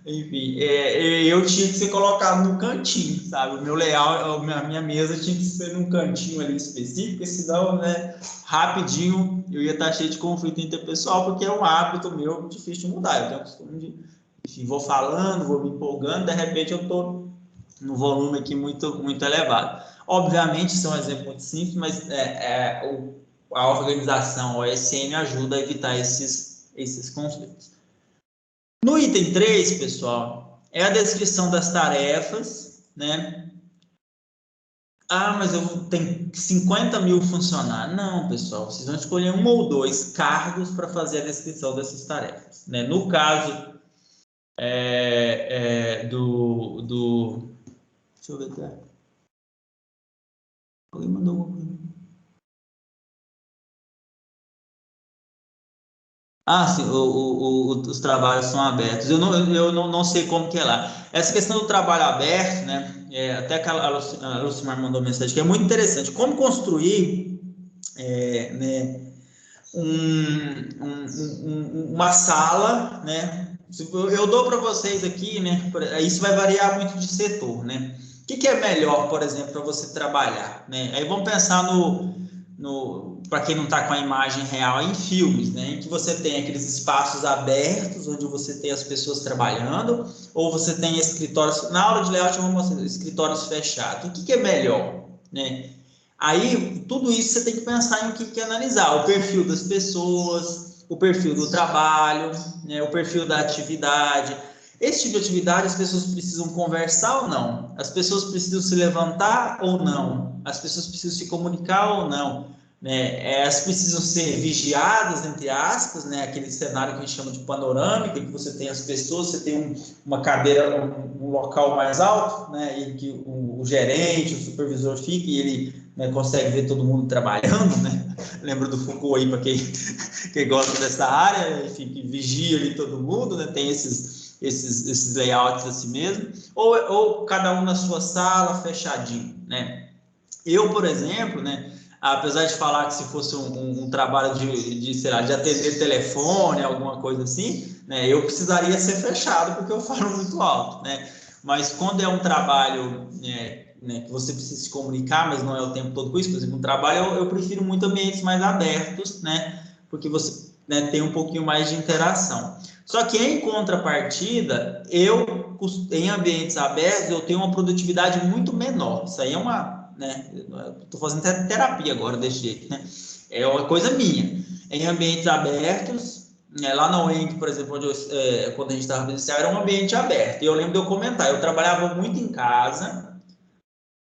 enfim, eu tinha que ser colocado no cantinho, sabe? O meu layout, a minha mesa tinha que ser num cantinho ali específico, porque senão, né, rapidinho eu ia estar cheio de conflito interpessoal, porque é um hábito meu difícil de mudar. Eu tenho o costume de, enfim, vou falando, vou me empolgando, de repente eu estou no volume aqui muito elevado. Obviamente, isso é um exemplo muito simples, mas a organização, o OSM, ajuda a evitar esses conflitos. No item 3, pessoal, é a descrição das tarefas, né? Ah, mas eu tenho 50 mil funcionários. Não, pessoal, vocês vão escolher 1 ou 2 cargos para fazer a descrição dessas tarefas, né? No caso deixa eu ver aqui. Alguém mandou alguma coisa? Ah, sim, os trabalhos são abertos. Eu não sei como que é lá. Essa questão do trabalho aberto, né? Até que a Lucimar mandou mensagem que é muito interessante. Como construir, né, uma sala, né? Eu dou para vocês aqui, né? Isso vai variar muito de setor, né? O que é melhor, por exemplo, para você trabalhar, né? Aí vamos pensar para quem não está com a imagem real, em filmes, né? Em que você tem aqueles espaços abertos, onde você tem as pessoas trabalhando, ou você tem escritórios. Na aula de layout eu vou mostrar escritórios fechados. O que é melhor, né? Aí, tudo isso você tem que pensar em o que analisar. O perfil das pessoas, o perfil do trabalho, né, o perfil da atividade. Esse tipo de atividade, as pessoas precisam conversar ou não? As pessoas precisam se levantar ou não? As pessoas precisam se comunicar ou não? Né? Elas precisam ser vigiadas, entre aspas, né? Aquele cenário que a gente chama de panorâmica, em que você tem as pessoas, você tem uma cadeira, um local mais alto, né? E que o gerente, o supervisor fica e ele, né, consegue ver todo mundo trabalhando, né? Lembro do Foucault aí, para quem gosta dessa área, enfim, que vigia ali todo mundo, né? Tem esses layouts assim mesmo, ou cada um na sua sala, fechadinho, né? Eu, por exemplo, né, apesar de falar que se fosse um trabalho sei lá, de atender telefone, alguma coisa assim, né, eu precisaria ser fechado, porque eu falo muito alto, né? Mas quando é um trabalho, né, que você precisa se comunicar, mas não é o tempo todo com isso, por exemplo, um trabalho, eu prefiro muito ambientes mais abertos, né? Porque você, né, tem um pouquinho mais de interação. Só que, em contrapartida, em ambientes abertos, eu tenho uma produtividade muito menor. Isso aí é né? Estou fazendo terapia agora desse jeito, né? É uma coisa minha. Em ambientes abertos, né, lá na UENG, por exemplo, quando a gente estava presencial, era um ambiente aberto. E eu lembro de eu comentar, eu trabalhava muito em casa,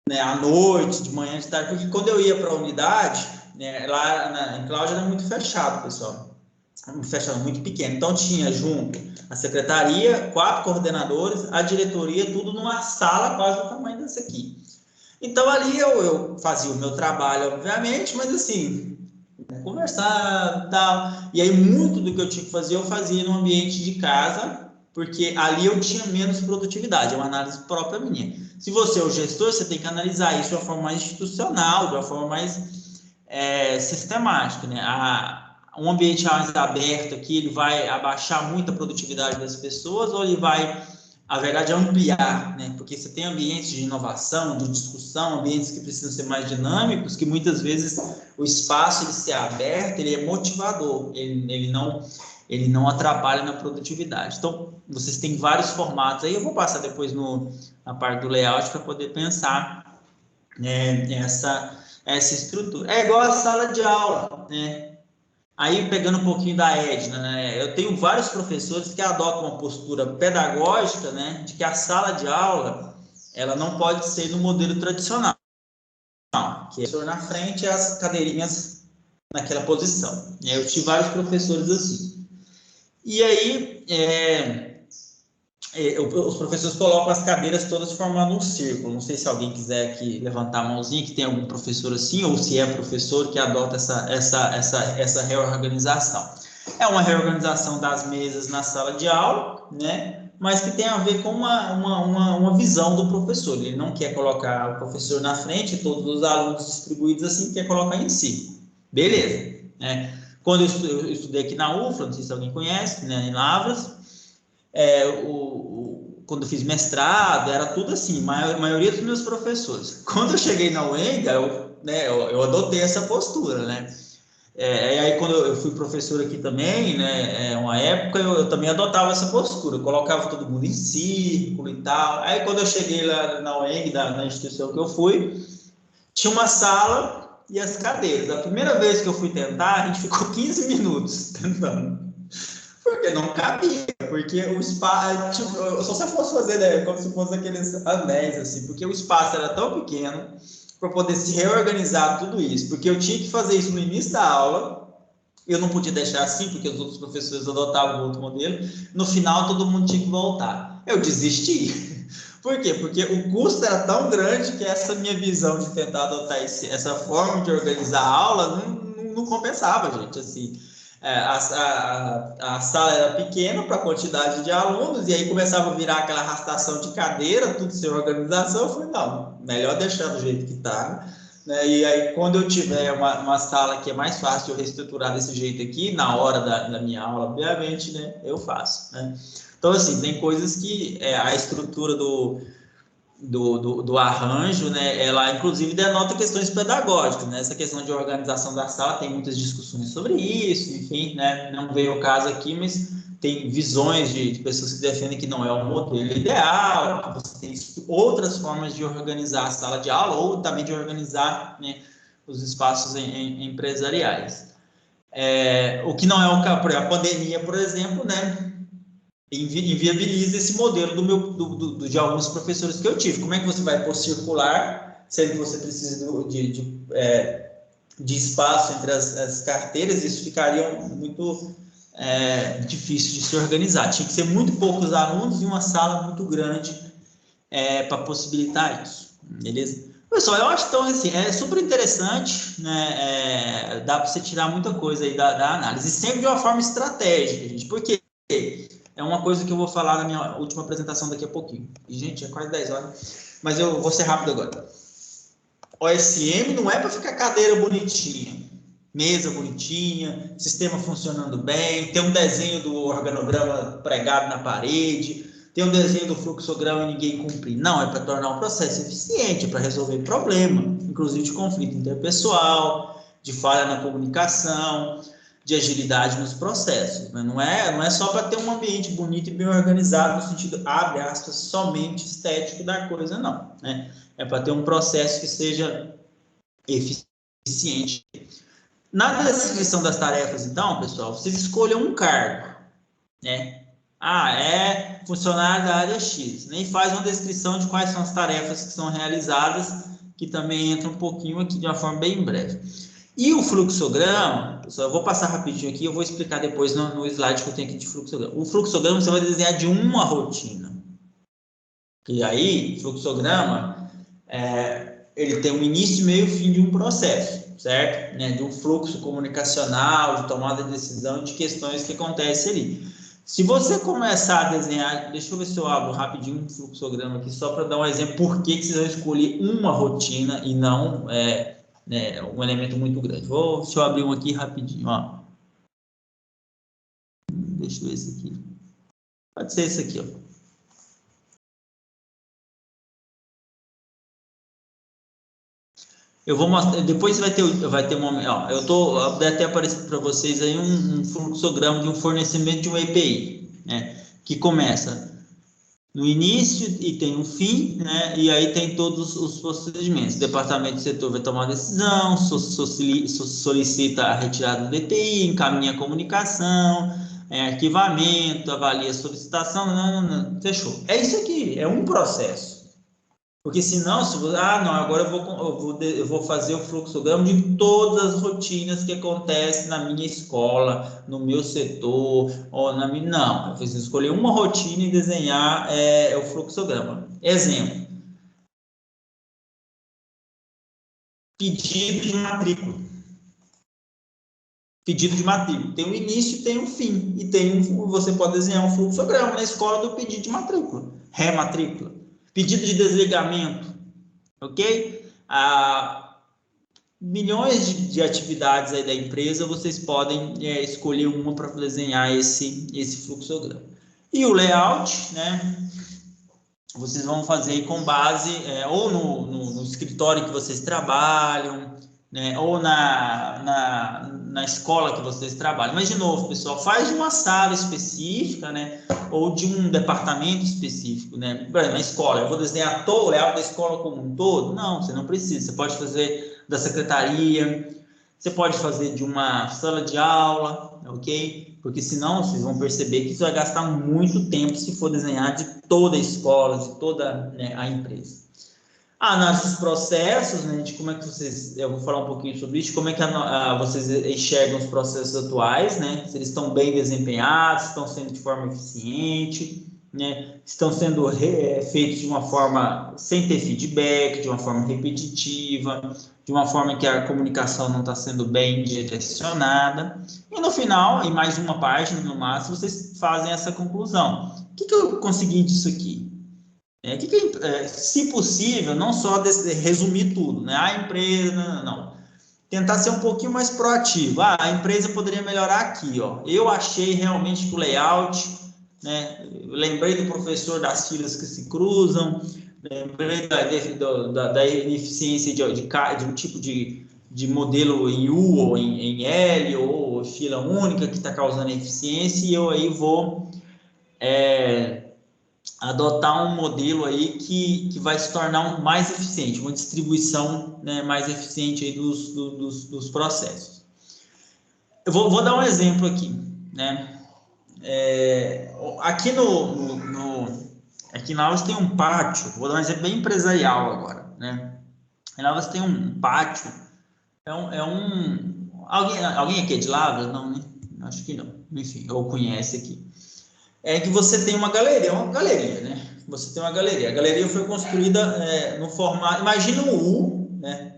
né, à noite, de manhã, de tarde, porque quando eu ia para a unidade, né, lá em Cláudia era muito fechado, pessoal. Fechado, muito pequeno. Então tinha junto a secretaria, 4 coordenadores, a diretoria, tudo numa sala quase do tamanho dessa aqui. Então, ali eu fazia o meu trabalho, obviamente, mas assim, conversar e tal. E aí, muito do que eu tinha que fazer, eu fazia no ambiente de casa, porque ali eu tinha menos produtividade, é uma análise própria minha. Se você é o gestor, você tem que analisar isso de uma forma mais institucional, de uma forma mais sistemática, né? Um ambiente mais aberto aqui, ele vai abaixar muito a produtividade das pessoas, ou ele vai, na verdade, ampliar, né? Porque você tem ambientes de inovação, de discussão, ambientes que precisam ser mais dinâmicos, que muitas vezes o espaço ele ser aberto, ele é motivador, ele não atrapalha na produtividade. Então, vocês têm vários formatos aí, eu vou passar depois na parte do layout para poder pensar, né, essa estrutura. É igual a sala de aula, né? Aí, pegando um pouquinho da Edna, né? Eu tenho vários professores que adotam uma postura pedagógica, né? De que a sala de aula, ela não pode ser no modelo tradicional, que é o professor na frente e as cadeirinhas naquela posição. Eu tive vários professores assim. E aí, os professores colocam as cadeiras todas formando um círculo. Não sei se alguém quiser aqui levantar a mãozinha, que tem algum professor assim, ou se é professor que adota essa reorganização. É uma reorganização das mesas na sala de aula, né? Mas que tem a ver com uma visão do professor. Ele não quer colocar o professor na frente, todos os alunos distribuídos assim, quer colocar em si. Beleza, né? Quando eu estudei aqui na UFLA, não sei se alguém conhece, né, em Lavras, quando eu fiz mestrado, era tudo assim, a maioria dos meus professores. Quando eu cheguei na UENG, eu adotei essa postura, né? E aí, quando eu fui professor aqui também, né, uma época, eu também adotava essa postura, eu colocava todo mundo em círculo e tal. Aí, quando eu cheguei lá na UENG, na instituição que eu fui, tinha uma sala e as cadeiras. A primeira vez que eu fui tentar, a gente ficou 15 minutos tentando. Porque não cabia, porque o espaço, tipo, só se eu fosse fazer, né, como se fosse aqueles anéis, assim, porque o espaço era tão pequeno para poder se reorganizar tudo isso, porque eu tinha que fazer isso no início da aula, eu não podia deixar assim, porque os outros professores adotavam outro modelo, no final todo mundo tinha que voltar. Eu desisti. Por quê? Porque o custo era tão grande que essa minha visão de tentar adotar essa forma de organizar a aula não compensava, gente, assim. A sala era pequena para a quantidade de alunos, e aí começava a virar aquela arrastação de cadeira, tudo sem organização. Eu falei, não, melhor deixar do jeito que está, né? E aí, quando eu tiver uma sala que é mais fácil de eu reestruturar desse jeito aqui, na hora da minha aula, obviamente, né, eu faço, né? Então, assim, tem coisas que a estrutura do arranjo, né, ela inclusive denota questões pedagógicas, né? Essa questão de organização da sala, tem muitas discussões sobre isso, enfim, né? Não veio o caso aqui, mas tem visões de pessoas que defendem que não é o modelo ideal, que você tem outras formas de organizar a sala de aula ou também de organizar, né, os espaços empresariais. O que não é o caso, a pandemia, por exemplo, né, inviabiliza esse modelo de alguns professores que eu tive. Como é que você vai pôr circular, sendo que você precisa de espaço entre as carteiras? Isso ficaria muito difícil de se organizar. Tinha que ser muito poucos alunos e uma sala muito grande para possibilitar isso, beleza? Pessoal, eu acho então assim, é super interessante, né? Dá para você tirar muita coisa aí da análise, e sempre de uma forma estratégica, gente, porque é uma coisa que eu vou falar na minha última apresentação daqui a pouquinho. E, gente, é quase 10 horas, mas eu vou ser rápido agora. OSM não é para ficar cadeira bonitinha, mesa bonitinha, sistema funcionando bem, ter um desenho do organograma pregado na parede, ter um desenho do fluxograma e ninguém cumprir. Não, é para tornar um processo eficiente, para resolver problema, inclusive de conflito interpessoal, de falha na comunicação, de agilidade nos processos. Né? Não é só para ter um ambiente bonito e bem organizado, no sentido, abre aspas, somente estético da coisa, não. Né? É para ter um processo que seja eficiente. Na descrição das tarefas, então, pessoal, vocês escolham um cargo, né? É funcionário da área X, nem faz uma descrição de quais são as tarefas que são realizadas, que também entra um pouquinho aqui de uma forma bem breve. E o fluxograma, pessoal, eu vou passar rapidinho aqui, eu vou explicar depois no slide que eu tenho aqui de fluxograma. O fluxograma você vai desenhar de uma rotina. E aí, fluxograma, ele tem um início, meio e fim de um processo, certo? Né? De um fluxo comunicacional, de tomada de decisão, de questões que acontecem ali. Se você começar a desenhar, deixa eu ver se eu abro rapidinho um fluxograma aqui, só para dar um exemplo por que vocês vão escolher uma rotina e não um elemento muito grande. Deixa eu abrir um aqui rapidinho, ó. Deixa eu ver esse aqui. Pode ser esse aqui, ó. Eu vou mostrar, depois vai ter um momento, ó, vai até aparecer para vocês aí um fluxograma de um fornecimento de um EPI, né, que começa no início e tem um fim, né, e aí tem todos os procedimentos. O departamento de setor vai tomar a decisão, solicita a retirada do EPI, encaminha a comunicação, arquivamento, avalia a solicitação, fechou. É isso aqui, é um processo. Porque senão, agora eu vou fazer o fluxograma de todas as rotinas que acontecem na minha escola, no meu setor, ou na minha... Não, eu preciso escolher uma rotina e desenhar o fluxograma. Exemplo. Pedido de matrícula. Pedido de matrícula. Tem um início e tem um fim. E você pode desenhar um fluxograma na escola do pedido de matrícula. Rematrícula. Pedido de desligamento. Ok? Milhões de atividades aí da empresa, vocês podem escolher uma para desenhar esse fluxograma. E o layout, né? Vocês vão fazer aí com base ou no escritório que vocês trabalham, né? Ou na escola que vocês trabalham. Mas, de novo, pessoal, faz de uma sala específica, né? Ou de um departamento específico, né? Por exemplo, na escola, eu vou desenhar todo o layout da escola como um todo? Não, você não precisa. Você pode fazer da secretaria, você pode fazer de uma sala de aula, ok? Porque senão vocês vão perceber que isso vai gastar muito tempo se for desenhar de toda a escola, de toda, né, a empresa. A análise dos processos, né, de como é que vocês, eu vou falar um pouquinho sobre isso, como é que vocês enxergam os processos atuais, né, se eles estão bem desempenhados, se estão sendo de forma eficiente, né, estão sendo feitos de uma forma sem ter feedback, de uma forma repetitiva, de uma forma que a comunicação não está sendo bem direcionada. E no final, em mais uma página no máximo, vocês fazem essa conclusão. O que eu consegui disso aqui? Se possível, não só resumir tudo, né? A empresa, não. Tentar ser um pouquinho mais proativo. A empresa poderia melhorar aqui, ó. Eu achei realmente que o layout, né? Lembrei do professor das filas que se cruzam, lembrei da ineficiência de um tipo de modelo em U ou em L ou fila única que está causando eficiência, e eu aí vou adotar um modelo aí que vai se tornar mais eficiente, uma distribuição, né, mais eficiente aí dos processos. Eu vou dar um exemplo aqui, né? Aqui aqui na Lavras tem um pátio, vou dar um exemplo bem empresarial agora, né? Em Lavras tem um pátio, alguém aqui é de Lavras? Não, né? Acho que não, enfim, ou conhece aqui. É que você tem uma galeria, né? Você tem uma galeria. A galeria foi construída no formato, imagina um U, né?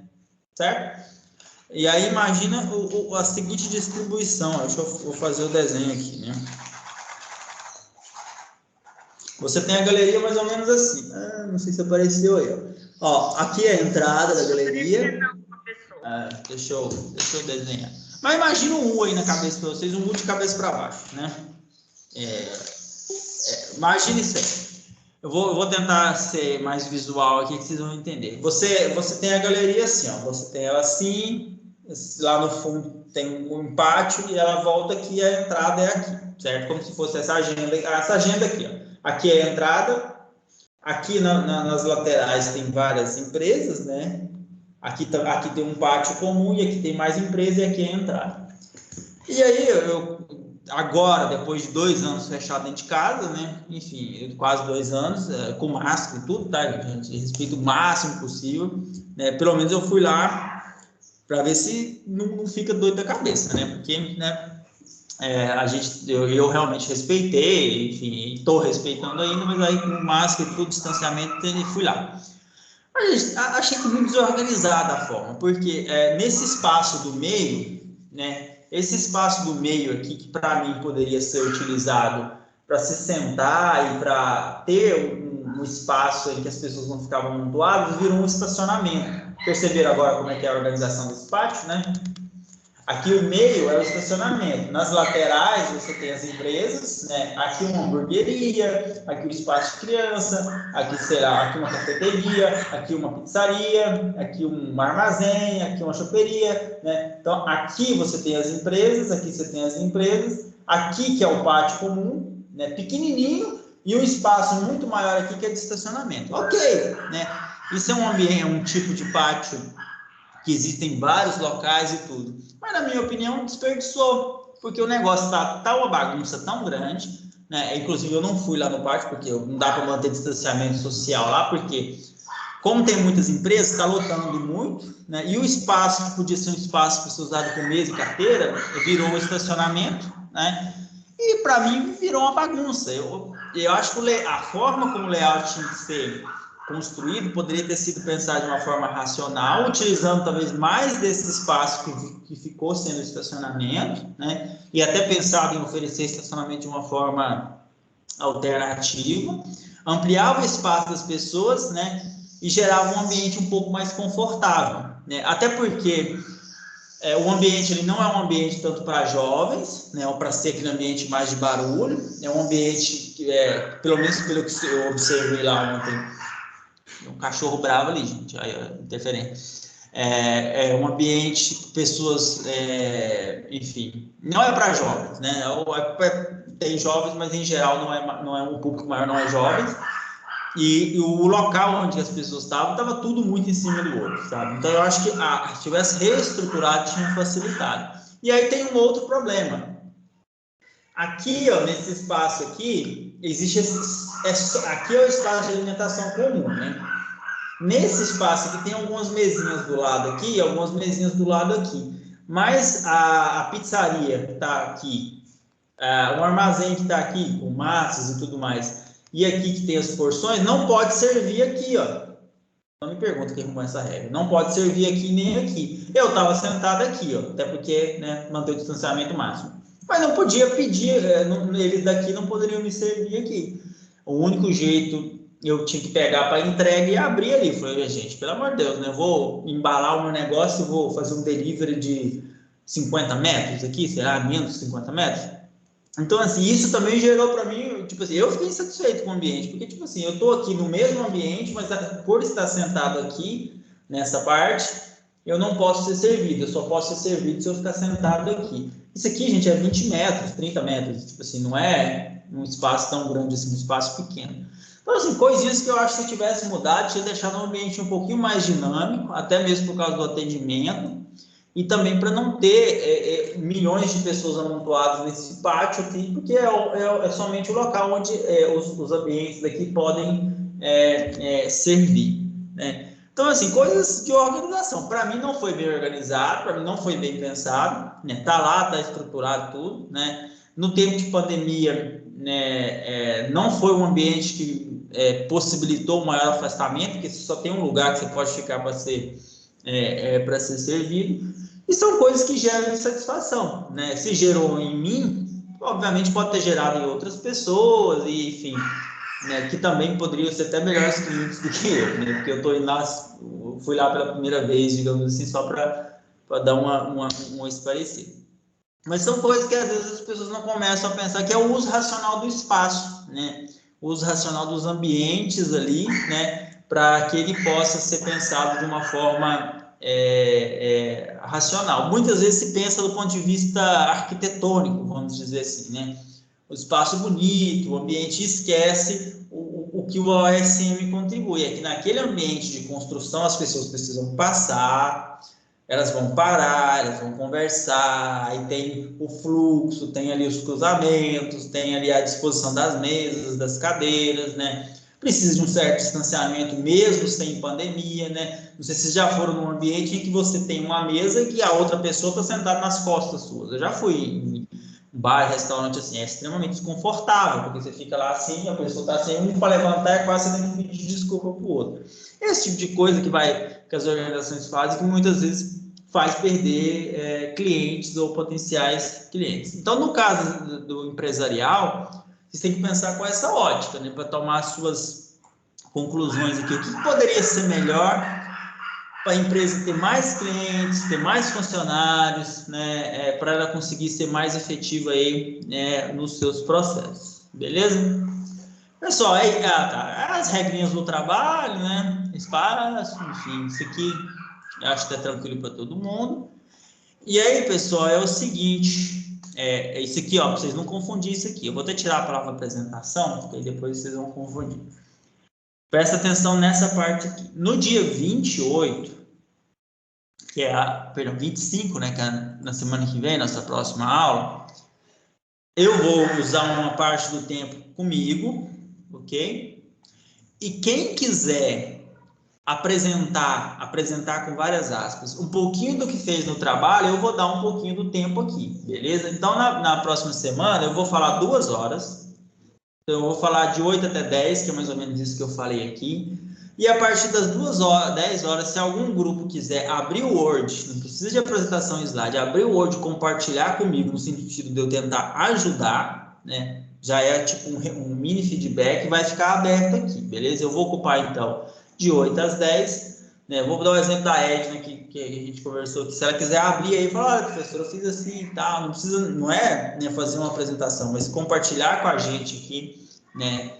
Certo? E aí imagina a seguinte distribuição. Deixa eu vou fazer o desenho aqui, né? Você tem a galeria mais ou menos assim. Não sei se apareceu aí, ó. Aqui é a entrada da galeria. Deixa eu desenhar. Mas imagina um U aí na cabeça para vocês, um U de cabeça para baixo, né? Imagine isso aí. Eu vou tentar ser mais visual aqui que vocês vão entender. Você tem a galeria assim, ó. Você tem ela assim, lá no fundo tem um pátio e ela volta aqui e a entrada é aqui, certo? Como se fosse essa agenda aqui, ó. Aqui é a entrada, aqui nas laterais tem várias empresas, né? Aqui tem um pátio comum e aqui tem mais empresa e aqui é a entrada. E aí agora, depois de 2 anos fechado dentro de casa, né? Enfim, quase 2 anos, com máscara e tudo, tá, gente? Respeito o máximo possível, né? Pelo menos eu fui lá para ver se não fica doido da cabeça, né? Porque, né? Eu realmente respeitei, enfim, estou respeitando ainda, mas aí com máscara e tudo, distanciamento, fui lá. Mas achei que muito desorganizada a forma, porque nesse espaço do meio, né? Esse espaço do meio aqui, que para mim poderia ser utilizado para se sentar e para ter um espaço em que as pessoas não ficavam amontoadas, virou um estacionamento. Perceberam agora como é que é a organização desse pátio, né? Aqui o meio é o estacionamento. Nas laterais você tem as empresas, né? Aqui uma hamburgueria, aqui o espaço de criança, aqui uma cafeteria, aqui uma pizzaria, aqui um armazém, aqui uma choperia, né? Então aqui você tem as empresas, aqui você tem as empresas, aqui que é o pátio comum, né? Pequenininho, e um espaço muito maior aqui que é de estacionamento. Ok, né? Isso é um ambiente, é um tipo de pátio que existem vários locais e tudo. Mas, na minha opinião, desperdiçou, porque o negócio tá uma bagunça tão grande, né? Inclusive, eu não fui lá no pátio, porque não dá para manter distanciamento social lá, porque, como tem muitas empresas, está lotando muito, né? E o espaço, que podia ser um espaço para ser usado com mesa e carteira, virou um estacionamento, né? E, para mim, virou uma bagunça. Eu acho que a forma como o layout tinha que ser construído poderia ter sido pensado de uma forma racional, utilizando talvez mais desse espaço que ficou sendo estacionamento, né? E até pensado em oferecer estacionamento de uma forma alternativa, ampliava o espaço das pessoas, né? E gerava um ambiente um pouco mais confortável, né? Até porque o ambiente ele não é um ambiente tanto para jovens, né? Ou para ser aquele ambiente mais de barulho, é um ambiente que pelo menos pelo que eu observei lá ontem. Um cachorro bravo ali, gente, aí, interferente. É um ambiente, pessoas, enfim, não é para jovens, né? Tem jovens, mas em geral não é um público maior, não é jovens. E o local onde as pessoas estavam, estava tudo muito em cima do outro, sabe? Então, eu acho que se tivesse reestruturado, tinha facilitado. E aí tem um outro problema. Aqui, ó, nesse espaço aqui, existe aqui é o espaço de alimentação comum, né? Nesse espaço aqui tem algumas mesinhas do lado aqui, algumas mesinhas do lado aqui. Mas a pizzaria está aqui, o armazém que está aqui, com massas e tudo mais, e aqui que tem as porções, não pode servir aqui, ó. Não me pergunta quem arrumou essa regra. Não pode servir aqui nem aqui. Eu estava sentado aqui, ó, até porque, né, manter o distanciamento máximo. Mas não podia pedir, eles daqui não poderiam me servir aqui. O único jeito, eu tinha que pegar para entrega e abrir ali. Falei, gente, pelo amor de Deus, né? Eu vou embalar o meu negócio e vou fazer um delivery de 50 metros aqui, será? Menos de 50 metros? Então, assim, isso também gerou para mim, tipo assim, eu fiquei insatisfeito com o ambiente, porque, tipo assim, eu estou aqui no mesmo ambiente, mas por estar sentado aqui, nessa parte, eu não posso ser servido, eu só posso ser servido se eu ficar sentado aqui. Isso aqui, gente, é 20 metros, 30 metros, tipo assim, não é um espaço tão grande assim, um espaço pequeno. Então, assim, coisinhas que eu acho que se tivesse mudado, tinha deixado o ambiente um pouquinho mais dinâmico, até mesmo por causa do atendimento, e também para não ter milhões de pessoas amontoadas nesse pátio aqui, porque é somente o local onde os ambientes daqui podem servir, né? Então, assim, coisas de organização. Para mim não foi bem organizado, para mim não foi bem pensado, né? Tá lá, tá estruturado tudo, né? No tempo de pandemia, né, não foi um ambiente que possibilitou o maior afastamento, porque só tem um lugar que você pode ficar para ser servido. E são coisas que geram insatisfação, né? Se gerou em mim, obviamente pode ter gerado em outras pessoas, e enfim, né, que também poderiam ser até melhores clientes do que eu, né? Porque eu fui lá pela primeira vez, digamos assim, só para dar uma esclarecida. Mas são coisas que às vezes as pessoas não começam a pensar, que é o uso racional do espaço, né? O uso racional dos ambientes ali, né? Para que ele possa ser pensado de uma forma racional. Muitas vezes se pensa do ponto de vista arquitetônico, vamos dizer assim, né? O espaço bonito, o ambiente, esquece o que o OSM contribui. É que naquele ambiente de construção as pessoas precisam passar, elas vão parar, elas vão conversar, aí tem o fluxo, tem ali os cruzamentos, tem ali a disposição das mesas, das cadeiras, né? Precisa de um certo distanciamento, mesmo sem pandemia, né? Não sei se vocês já foram num ambiente em que você tem uma mesa e que a outra pessoa está sentada nas costas suas. Eu já fui em bar, restaurante, assim, é extremamente desconfortável, porque você fica lá assim, a pessoa está assim, um para levantar, é quase você tem que pedir desculpa para o outro. Esse tipo de coisa que as organizações fazem, que muitas vezes faz perder clientes ou potenciais clientes. Então, no caso do empresarial, você tem que pensar com essa ótica, né, para tomar as suas conclusões aqui. O que poderia ser melhor para a empresa ter mais clientes, ter mais funcionários, né, para ela conseguir ser mais efetiva aí, né, nos seus processos, beleza? Pessoal, aí as regrinhas do trabalho, né, espaço, enfim, isso aqui eu acho que está tranquilo para todo mundo. E aí, pessoal, é o seguinte, isso aqui, ó, para vocês não confundirem isso aqui. Eu vou até tirar a palavra apresentação, porque aí depois vocês vão confundir. Presta atenção nessa parte aqui. No dia 28, que é 25, né, que é na semana que vem, nossa próxima aula, eu vou usar uma parte do tempo comigo, ok? E quem quiser apresentar com várias aspas, um pouquinho do que fez no trabalho, eu vou dar um pouquinho do tempo aqui, beleza? Então, na próxima semana, eu vou falar 2 horas. Então, eu vou falar de 8 até 10, que é mais ou menos isso que eu falei aqui. E a partir das 10 horas, se algum grupo quiser abrir o Word, não precisa de apresentação em slide, abrir o Word e compartilhar comigo, no sentido de eu tentar ajudar, né? Já é tipo um mini feedback, vai ficar aberto aqui, beleza? Eu vou ocupar, então, de 8 às 10, né? Vou dar o exemplo da Edna, que a gente conversou aqui. Se ela quiser abrir aí, falar, olha, professor, eu fiz assim e tal, não é, né, fazer uma apresentação, mas compartilhar com a gente aqui, né,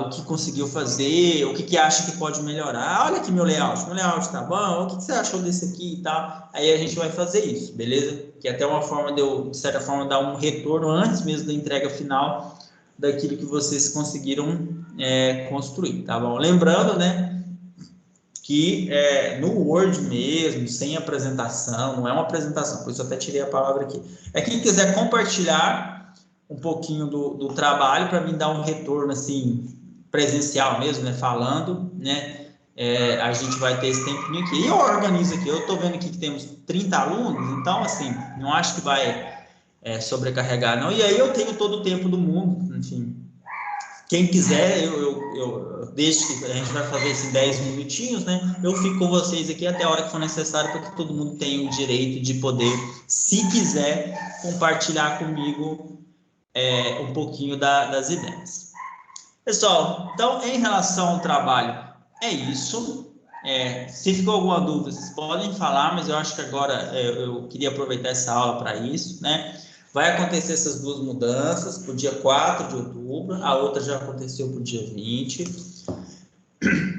o que conseguiu fazer, o que acha que pode melhorar. Olha aqui meu layout tá bom? O que você achou desse aqui e tal? Aí a gente vai fazer isso, beleza? Que é até uma forma de eu, de certa forma, dar um retorno antes mesmo da entrega final daquilo que vocês conseguiram construir, tá bom? Lembrando, né, que no Word mesmo, sem apresentação, não é uma apresentação, por isso eu até tirei a palavra aqui. Quem quiser compartilhar um pouquinho do trabalho para mim dar um retorno assim presencial mesmo, né, falando, né, a gente vai ter esse tempinho aqui. E eu organizo aqui, eu estou vendo aqui que temos 30 alunos, então assim, não acho que vai sobrecarregar não, e aí eu tenho todo o tempo do mundo, enfim. Quem quiser, eu deixo que a gente vai fazer esses 10 minutinhos, né? Eu fico com vocês aqui até a hora que for necessário, para que todo mundo tenha o direito de poder, se quiser, compartilhar comigo um pouquinho das ideias. Pessoal, então, em relação ao trabalho, é isso. Se ficou alguma dúvida, vocês podem falar, mas eu acho que agora eu queria aproveitar essa aula para isso, né? Vai acontecer essas duas mudanças para o dia 4 de outubro, a outra já aconteceu para o dia 20.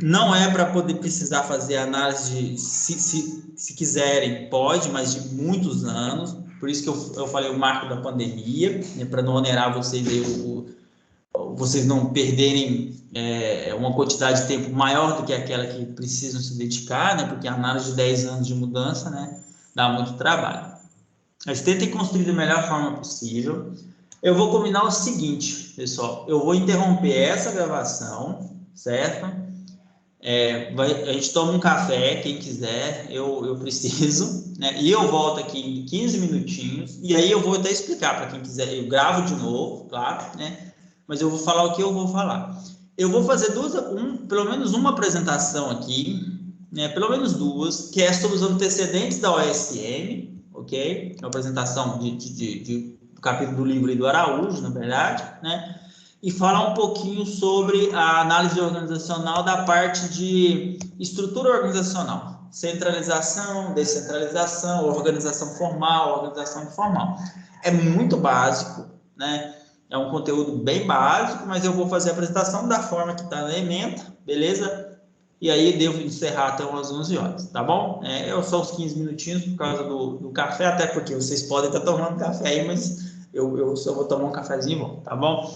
Não é para poder precisar fazer análise, se quiserem, pode, mas de muitos anos. Por isso que eu falei o marco da pandemia, né, para não onerar vocês aí, vocês não perderem uma quantidade de tempo maior do que aquela que precisam se dedicar, né, porque a análise de 10 anos de mudança, né, dá muito trabalho. Mas tentem construir da melhor forma possível. Eu vou combinar o seguinte, pessoal. Eu vou interromper essa gravação, certo? A gente toma um café, quem quiser, eu preciso, né? E eu volto aqui em 15 minutinhos. E aí eu vou até explicar para quem quiser. Eu gravo de novo, claro, né? Mas eu vou falar o que eu vou falar. Eu vou fazer pelo menos uma apresentação aqui, né? Pelo menos duas, que é sobre os antecedentes da OSM. Ok? Uma apresentação do capítulo do livro do Araújo, na verdade, né? E falar um pouquinho sobre a análise organizacional da parte de estrutura organizacional, centralização, descentralização, organização formal, organização informal. É muito básico, né? É um conteúdo bem básico, mas eu vou fazer a apresentação da forma que está na ementa, beleza? E aí devo encerrar até umas 11 horas, tá bom? Eu só uns 15 minutinhos por causa do café, até porque vocês podem estar tomando café aí, mas eu só vou tomar um cafezinho bom, tá bom?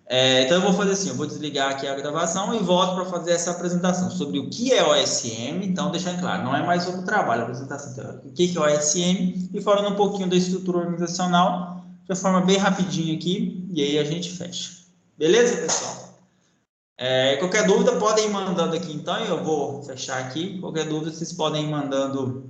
Então eu vou fazer assim, eu vou desligar aqui a gravação e volto para fazer essa apresentação sobre o que é OSM. Então, deixando claro, não é mais sobre o trabalho, a apresentação teórica. O que é OSM e falando um pouquinho da estrutura organizacional, de uma forma bem rapidinho aqui, e aí a gente fecha. Beleza, pessoal? Qualquer dúvida, podem ir mandando aqui, então, eu vou fechar aqui. Qualquer dúvida, vocês podem ir mandando